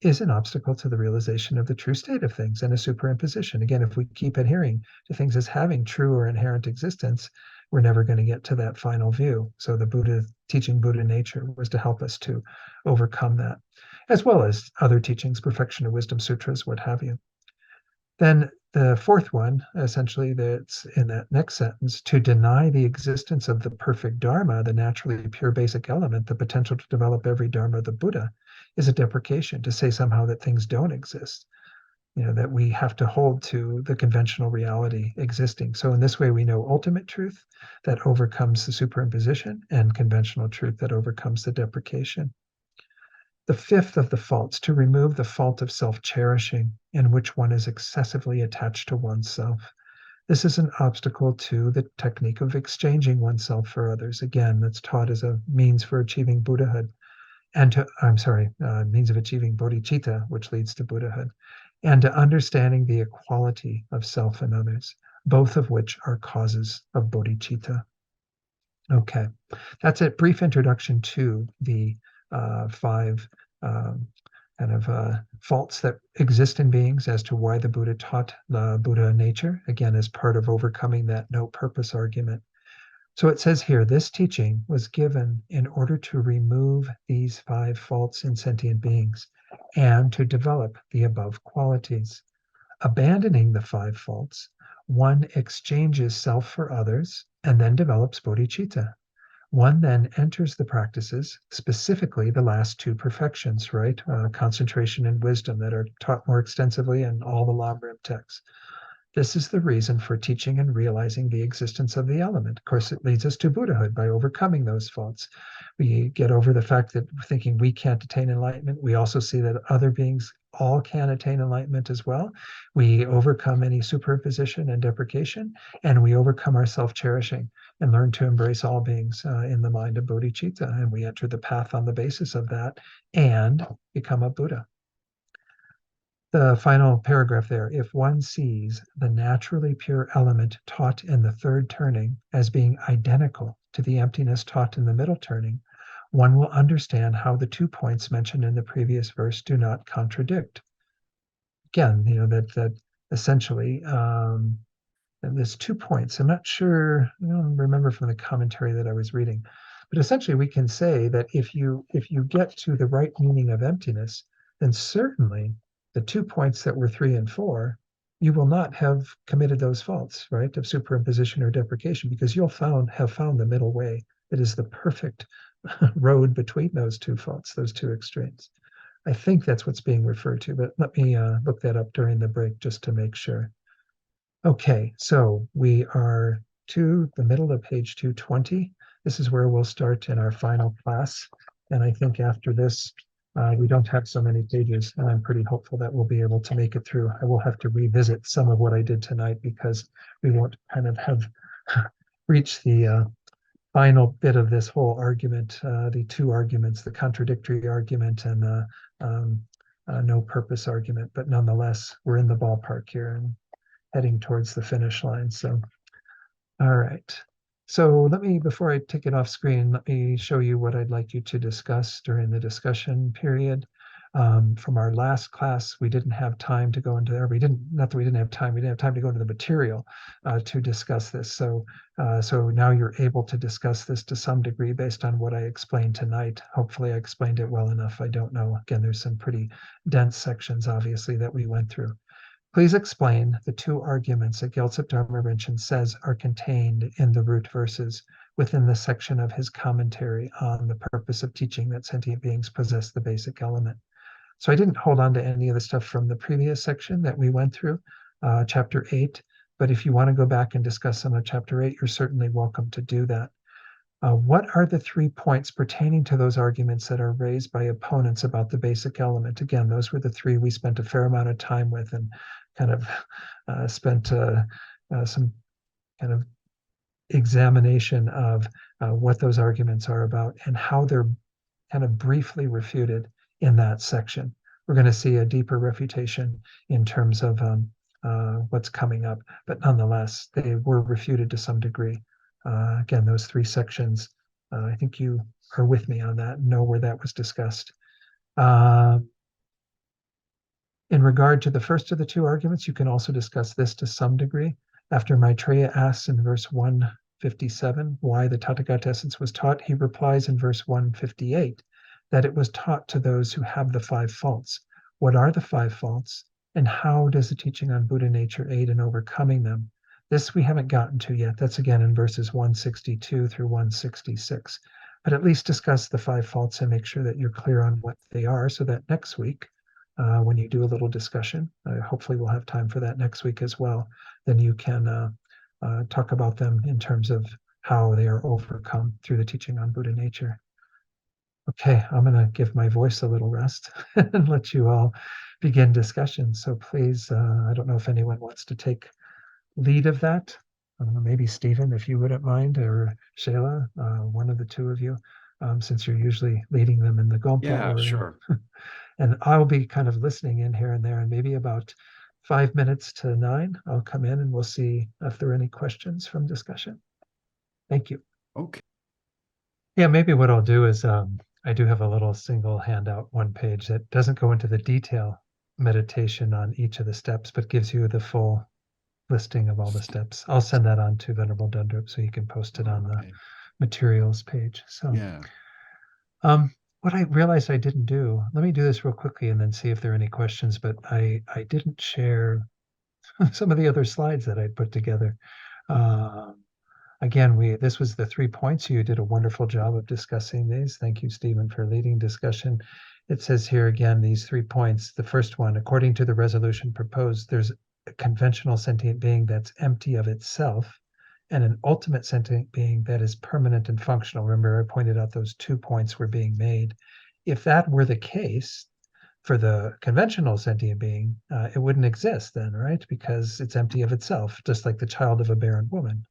is an obstacle to the realization of the true state of things and a superimposition. Again, if we keep adhering to things as having true or inherent existence, we're never going to get to that final view. So the Buddha teaching Buddha nature was to help us to overcome that, as well as other teachings, perfection of wisdom sutras, what have you. Then the 4th one, essentially, that's in that next sentence, to deny the existence of the perfect Dharma, the naturally pure basic element, the potential to develop every Dharma of the Buddha, is a deprecation, to say somehow that things don't exist, that we have to hold to the conventional reality existing. So in this way, we know ultimate truth that overcomes the superimposition and conventional truth that overcomes the deprecation. The 5th of the faults, to remove the fault of self-cherishing, in which one is excessively attached to oneself. This is an obstacle to the technique of exchanging oneself for others. Again, that's taught as a means for achieving buddhahood. means of achieving bodhicitta, which leads to Buddhahood, and to understanding the equality of self and others, both of which are causes of bodhicitta. Okay, that's a brief introduction to the five faults that exist in beings as to why the Buddha taught the Buddha nature, again, as part of overcoming that no purpose argument. So it says here, this teaching was given in order to remove these five faults in sentient beings and to develop the above qualities. Abandoning the five faults, one exchanges self for others and then develops bodhicitta. One then enters the practices, specifically the last two perfections, right? Concentration and wisdom that are taught more extensively in all the Lam-Rim texts. This is the reason for teaching and realizing the existence of the element. Of course, it leads us to Buddhahood by overcoming those faults. We get over the fact that thinking we can't attain enlightenment. We also see that other beings all can attain enlightenment as well. We overcome any superimposition and deprecation, and we overcome our self-cherishing and learn to embrace all beings in the mind of bodhicitta. And we enter the path on the basis of that and become a Buddha. The final paragraph there, if one sees the naturally pure element taught in the third turning as being identical to the emptiness taught in the middle turning, one will understand how the 2 points mentioned in the previous verse do not contradict. Again, that essentially, there's 2 points. I'm not sure, I don't remember from the commentary that I was reading, but essentially we can say that if you get to the right meaning of emptiness, then certainly the 2 points that were 3 and 4, you will not have committed those faults, right, of superimposition or deprecation, because you'll have found the middle way. It is the perfect road between those two faults, those two extremes. I think that's what's being referred to, but let me look that up during the break just to make sure. Okay, so we are to the middle of page 220. This is where we'll start in our final class. And I think after this, we don't have so many pages, and I'm pretty hopeful that we'll be able to make it through. I will have to revisit some of what I did tonight because we won't kind of have reached the final bit of this whole argument, the two arguments, the contradictory argument and the no purpose argument. But nonetheless, we're in the ballpark here and heading towards the finish line. So, all right. So before I take it off screen, let me show you what I'd like you to discuss during the discussion period. From our last class, we didn't have time to go into there. Not that we didn't have time, we didn't have time to go into the material to discuss this. So now you're able to discuss this to some degree based on what I explained tonight. Hopefully I explained it well enough. I don't know. Again, there's some pretty dense sections, obviously, that we went through. Please explain the two arguments that Gyaltsab Dharma Rinchen says are contained in the root verses within the section of his commentary on the purpose of teaching that sentient beings possess the basic element. So I didn't hold on to any of the stuff from the previous section that we went through, chapter 8. But if you want to go back and discuss some of chapter 8, you're certainly welcome to do that. What are the 3 points pertaining to those arguments that are raised by opponents about the basic element? Again, those were the 3 we spent a fair amount of time with and kind of spent some kind of examination of what those arguments are about and how they're kind of briefly refuted in that section. We're going to see a deeper refutation in terms of what's coming up, but nonetheless, they were refuted to some degree. Again, those 3 sections, I think you are with me on that, know where that was discussed. In regard to the first of the 2 arguments, you can also discuss this to some degree. After Maitreya asks in verse 157 why the Tathagata essence was taught, he replies in verse 158 that it was taught to those who have the 5 faults. What are the 5 faults, and how does the teaching on Buddha nature aid in overcoming them? This we haven't gotten to yet. That's again in verses 162 through 166. But at least discuss the 5 faults and make sure that you're clear on what they are so that next week, when you do a little discussion, hopefully we'll have time for that next week as well, then you can talk about them in terms of how they are overcome through the teaching on Buddha nature. Okay, I'm going to give my voice a little rest and let you all begin discussion. So please, I don't know if anyone wants to take lead of that. Maybe Stephen, if you wouldn't mind, or Shayla, one of the 2 of you. since you're usually leading them in the Gompa Yeah, or sure. and I'll be kind of listening in here and there, and maybe about 5 minutes to 9, I'll come in and we'll see if there are any questions from discussion. Thank you. Okay. Yeah, maybe what I'll do is I do have a little single handout, one page that doesn't go into the detail meditation on each of the steps, but gives you the full listing of all the steps. I'll send that on to Venerable Dundrup so you can post it on the materials page. So Yeah. what I realized I didn't do, let me do this real quickly and then see if there are any questions, but I didn't share some of the other slides that I put together. Again, this was the 3 points. You did a wonderful job of discussing these. Thank you, Stephen, for leading discussion. It says here again, these 3 points. The first one, according to the resolution proposed, there's a conventional sentient being that's empty of itself and an ultimate sentient being that is permanent and functional. Remember, I pointed out those 2 points were being made. If that were the case for the conventional sentient being, it wouldn't exist then, right? Because it's empty of itself, just like the child of a barren woman.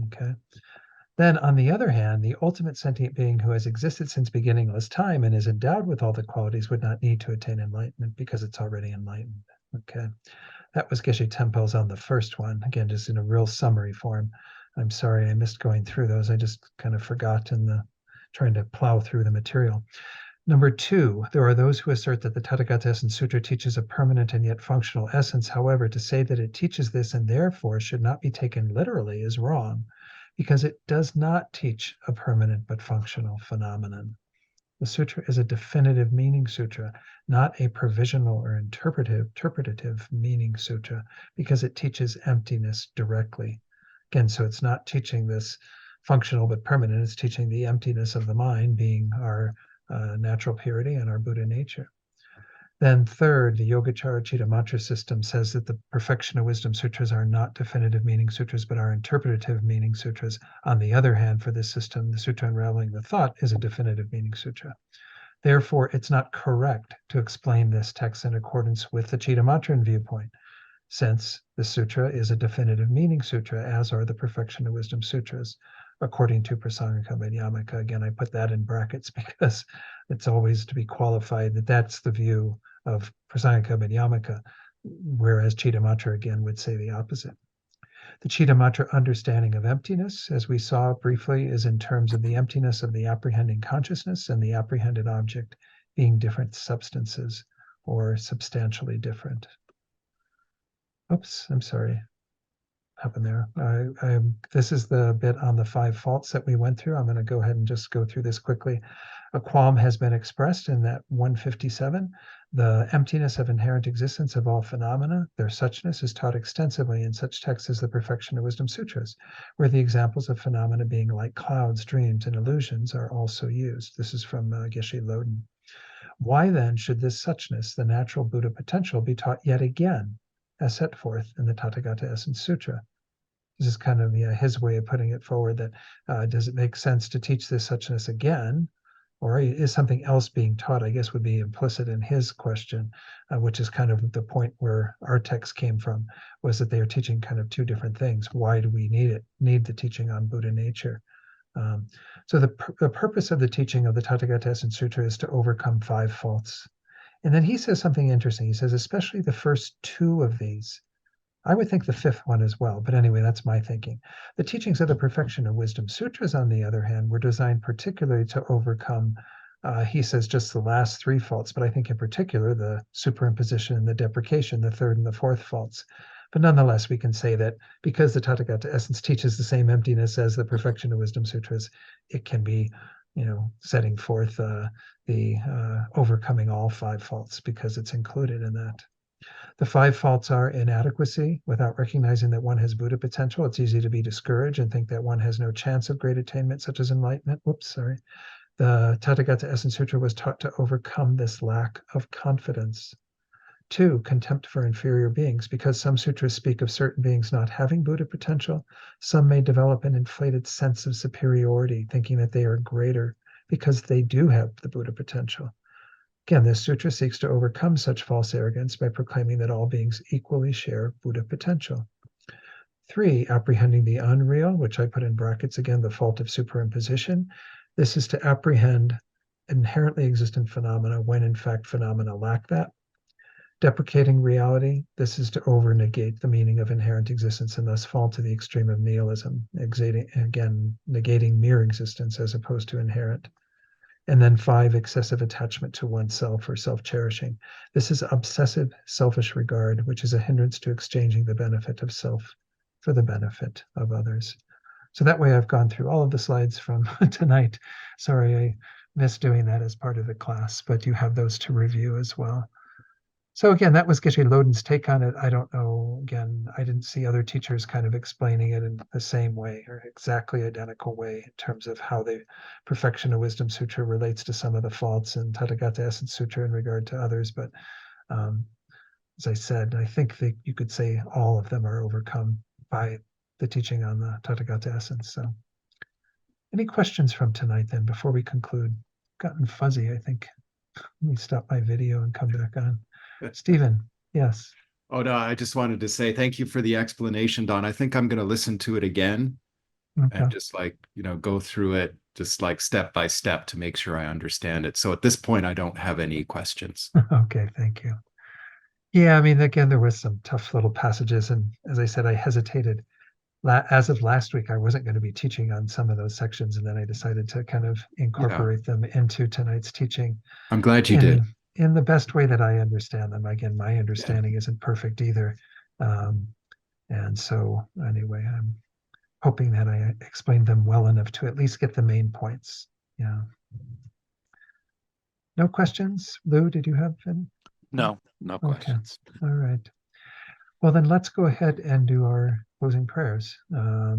Okay. Then, on the other hand, the ultimate sentient being who has existed since beginningless time and is endowed with all the qualities would not need to attain enlightenment because it's already enlightened. Okay. That was Geshe Tempel's on the first one. Again, just in a real summary form. I'm sorry I missed going through those. I just kind of forgot in the trying to plow through the material. Number 2, there are those who assert that the Tathagata Essence Sutra teaches a permanent and yet functional essence. However, to say that it teaches this and therefore should not be taken literally is wrong, because it does not teach a permanent but functional phenomenon. The sutra is a definitive meaning sutra, not a provisional or interpretative meaning sutra, because it teaches emptiness directly. Again, so it's not teaching this functional but permanent, it's teaching the emptiness of the mind being our natural purity and our Buddha nature. Then third, the Yogacara Chittamatra system says that the Perfection of Wisdom Sutras are not definitive meaning sutras, but are interpretative meaning sutras. On the other hand, for this system, the Sutra Unraveling the Thought is a definitive meaning sutra. Therefore, it's not correct to explain this text in accordance with the Chittamatran viewpoint, since the sutra is a definitive meaning sutra, as are the Perfection of Wisdom Sutras, according to Prasangika Madhyamaka. Again, I put that in brackets because it's always to be qualified that that's the view of Prasangika Madhyamaka, whereas Chittamatra again would say the opposite. The Chittamatra understanding of emptiness, as we saw briefly, is in terms of the emptiness of the apprehending consciousness and the apprehended object being different substances or substantially different. Oops, I'm sorry. Happened there. This is the bit on the 5 faults that we went through. I'm going to go ahead and just go through this quickly. A qualm has been expressed in that 157. The emptiness of inherent existence of all phenomena, their suchness, is taught extensively in such texts as the Perfection of Wisdom Sutras, where the examples of phenomena being like clouds, dreams, and illusions are also used. This is from Geshe Loden. Why then should this suchness, the natural Buddha potential, be taught yet again, as set forth in the Tathagata Essence Sutra? This is kind of his way of putting it forward, that does it make sense to teach this suchness again, or is something else being taught, I guess would be implicit in his question, which is kind of the point where our text came from, was that they are teaching kind of 2 different things. Why do we need the teaching on Buddha nature? So the purpose of the teaching of the Tathagata Essence Sutra is to overcome 5 faults. And then he says something interesting. He says, especially the first 2 of these. I would think the 5th one as well, but anyway, that's my thinking. The teachings of the Perfection of Wisdom Sutras, on the other hand, were designed particularly to overcome, he says, just the last 3 faults, but I think in particular the superimposition and the deprecation, the 3rd and the 4th faults. But nonetheless, we can say that because the Tathagata Essence teaches the same emptiness as the Perfection of Wisdom Sutras, it can be, setting forth the overcoming all 5 faults because it's included in that. The 5 faults are inadequacy. Without recognizing that one has Buddha potential, it's easy to be discouraged and think that one has no chance of great attainment, such as enlightenment. The Tathagata Essence Sutra was taught to overcome this lack of confidence. 2, contempt for inferior beings. Because some sutras speak of certain beings not having Buddha potential, some may develop an inflated sense of superiority, thinking that they are greater because they do have the Buddha potential. Again, this sutra seeks to overcome such false arrogance by proclaiming that all beings equally share Buddha potential. 3, apprehending the unreal, which I put in brackets again, the fault of superimposition. This is to apprehend inherently existent phenomena when in fact phenomena lack that. Deprecating reality, this is to over-negate the meaning of inherent existence and thus fall to the extreme of nihilism, again, negating mere existence as opposed to inherent. And then 5, excessive attachment to oneself or self-cherishing. This is obsessive selfish regard, which is a hindrance to exchanging the benefit of self for the benefit of others. So that way I've gone through all of the slides from tonight. Sorry, I missed doing that as part of the class, but you have those to review as well. So again, that was Geshe Loden's take on it. I don't know, again, I didn't see other teachers kind of explaining it in the same way or exactly identical way in terms of how the Perfection of Wisdom Sutra relates to some of the faults in Tathagata Essence Sutra in regard to others. But um, as I said, I think that you could say all of them are overcome by the teaching on the Tathagata Essence. So any questions from tonight then before we conclude? Gotten fuzzy, I think. Let me stop my video and come back on. Stephen, yes. Oh, no, I just wanted to say thank you for the explanation, Don. I think I'm going to listen to it again Okay. and just go through it just like step by step to make sure I understand it. So at this point, I don't have any questions. Okay, thank you. Yeah, I mean, again, there was some tough little passages, and as I said, I hesitated. As of last week, I wasn't going to be teaching on some of those sections, and then I decided to kind of Yeah, incorporate them into tonight's teaching I'm glad you did. in the best way that I understand them. Again, my Yeah. understanding isn't perfect either. Um, and so anyway, I'm hoping that I explained them well enough to at least get the main points. Yeah. No questions? Lou, did you have any? No questions. All right. Well, then let's go ahead and do our closing prayers.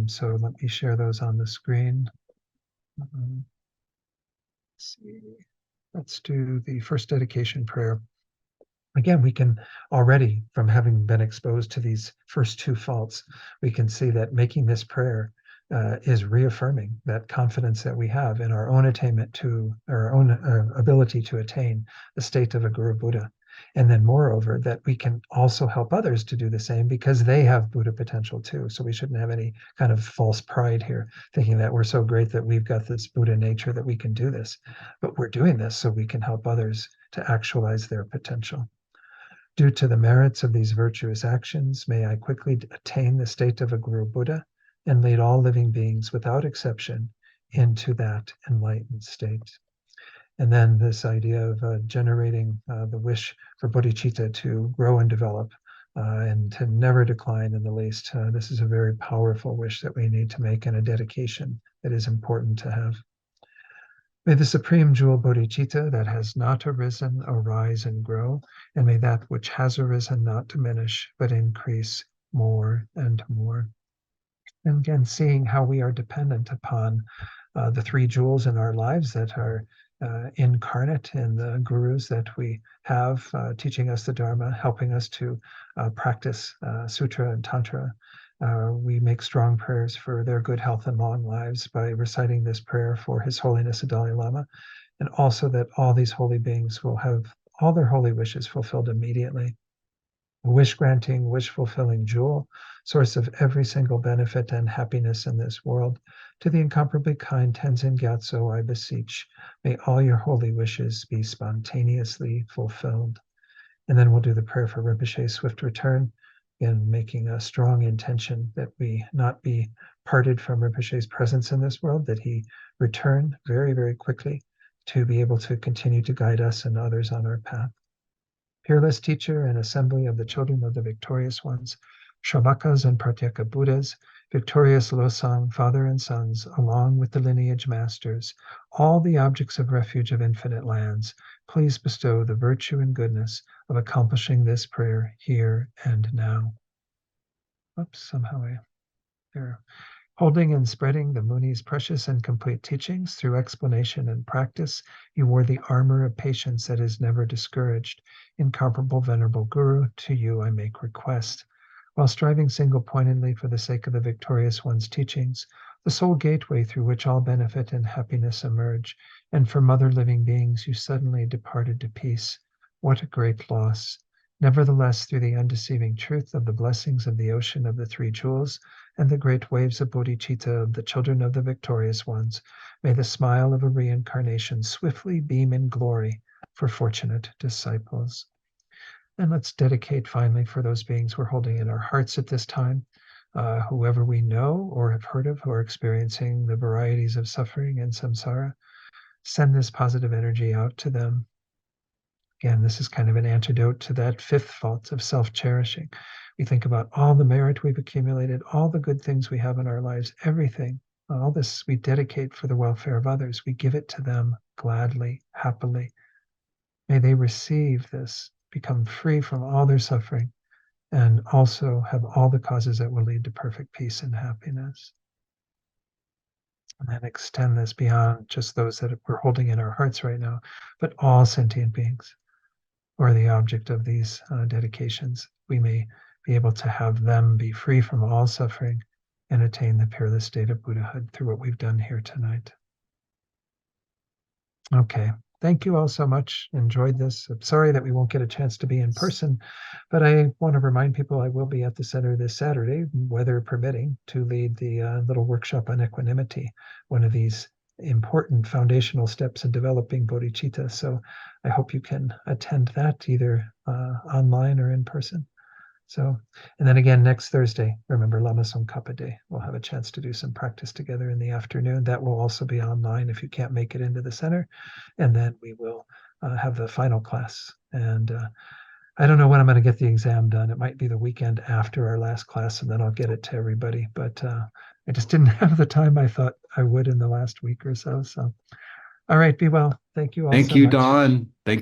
So let me share those on the screen. Let's see. Let's do the first dedication prayer. Again, we can already, from having been exposed to these first 2 faults, we can see that making this prayer is reaffirming that confidence that we have in our own attainment to our own ability to attain the state of a Guru Buddha. And then moreover, that we can also help others to do the same because they have Buddha potential too. So we shouldn't have any kind of false pride here, thinking that we're so great that we've got this Buddha nature that we can do this. But we're doing this so we can help others to actualize their potential. Due to the merits of these virtuous actions, may I quickly attain the state of a Guru Buddha and lead all living beings without exception into that enlightened state. And then this idea of generating the wish for bodhicitta to grow and develop and to never decline in the least. This is a very powerful wish that we need to make and a dedication that is important to have. May the supreme jewel bodhicitta that has not arisen arise and grow, and may that which has arisen not diminish, but increase more and more. And again, seeing how we are dependent upon the 3 jewels in our lives that are incarnate in the gurus that we have teaching us the Dharma, helping us to practice sutra and tantra. We make strong prayers for their good health and long lives by reciting this prayer for His Holiness the Dalai Lama, and also that all these holy beings will have all their holy wishes fulfilled immediately. A wish-granting, wish-fulfilling jewel, source of every single benefit and happiness in this world. To the incomparably kind Tenzin Gyatso, I beseech, may all your holy wishes be spontaneously fulfilled. And then we'll do the prayer for Rinpoche's swift return, and making a strong intention that we not be parted from Rinpoche's presence in this world, that he return very, very quickly to be able to continue to guide us and others on our path. Peerless teacher and assembly of the children of the victorious ones, Shravakas and Pratyeka Buddhas, victorious Losang, father and sons, along with the lineage masters, all the objects of refuge of infinite lands, please bestow the virtue and goodness of accomplishing this prayer here and now. Oops, somehow there. Holding and spreading the Muni's precious and complete teachings through explanation and practice, you wore the armor of patience that is never discouraged. Incomparable Venerable Guru, to you I make request. While striving single-pointedly for the sake of the victorious one's teachings, the sole gateway through which all benefit and happiness emerge, and from other living beings you suddenly departed to peace. What a great loss! Nevertheless, through the undeceiving truth of the blessings of the ocean of the 3 jewels, and the great waves of bodhicitta of the children of the victorious ones, May the smile of a reincarnation swiftly beam in glory for fortunate disciples. And let's dedicate finally for those beings we're holding in our hearts at this time, whoever we know or have heard of who are experiencing the varieties of suffering and samsara. Send this positive energy out to them. Again, this is kind of an antidote to that fifth fault of self-cherishing. We think about all the merit we've accumulated, all the good things we have in our lives, everything, all this we dedicate for the welfare of others. We give it to them gladly, happily. May they receive this, become free from all their suffering, and also have all the causes that will lead to perfect peace and happiness. And then extend this beyond just those that we're holding in our hearts right now, but all sentient beings or the object of these dedications. We may be able to have them be free from all suffering and attain the peerless state of Buddhahood through what we've done here tonight. Okay. Thank you all so much. Enjoyed this. I'm sorry that we won't get a chance to be in person, but I want to remind people I will be at the center this Saturday, weather permitting, to lead the little workshop on equanimity, one of these important foundational steps in developing bodhicitta. So I hope you can attend that either online or in person. So, and then again, next Thursday, remember Lama Tsongkhapa Day. We'll have a chance to do some practice together in the afternoon. That will also be online if you can't make it into the center. And then we will have the final class. And I don't know when I'm going to get the exam done. It might be the weekend after our last class, and then I'll get it to everybody. But I just didn't have the time I thought I would in the last week or so. So, all right, be well. Thank you all so much. Thank you, Don. Thank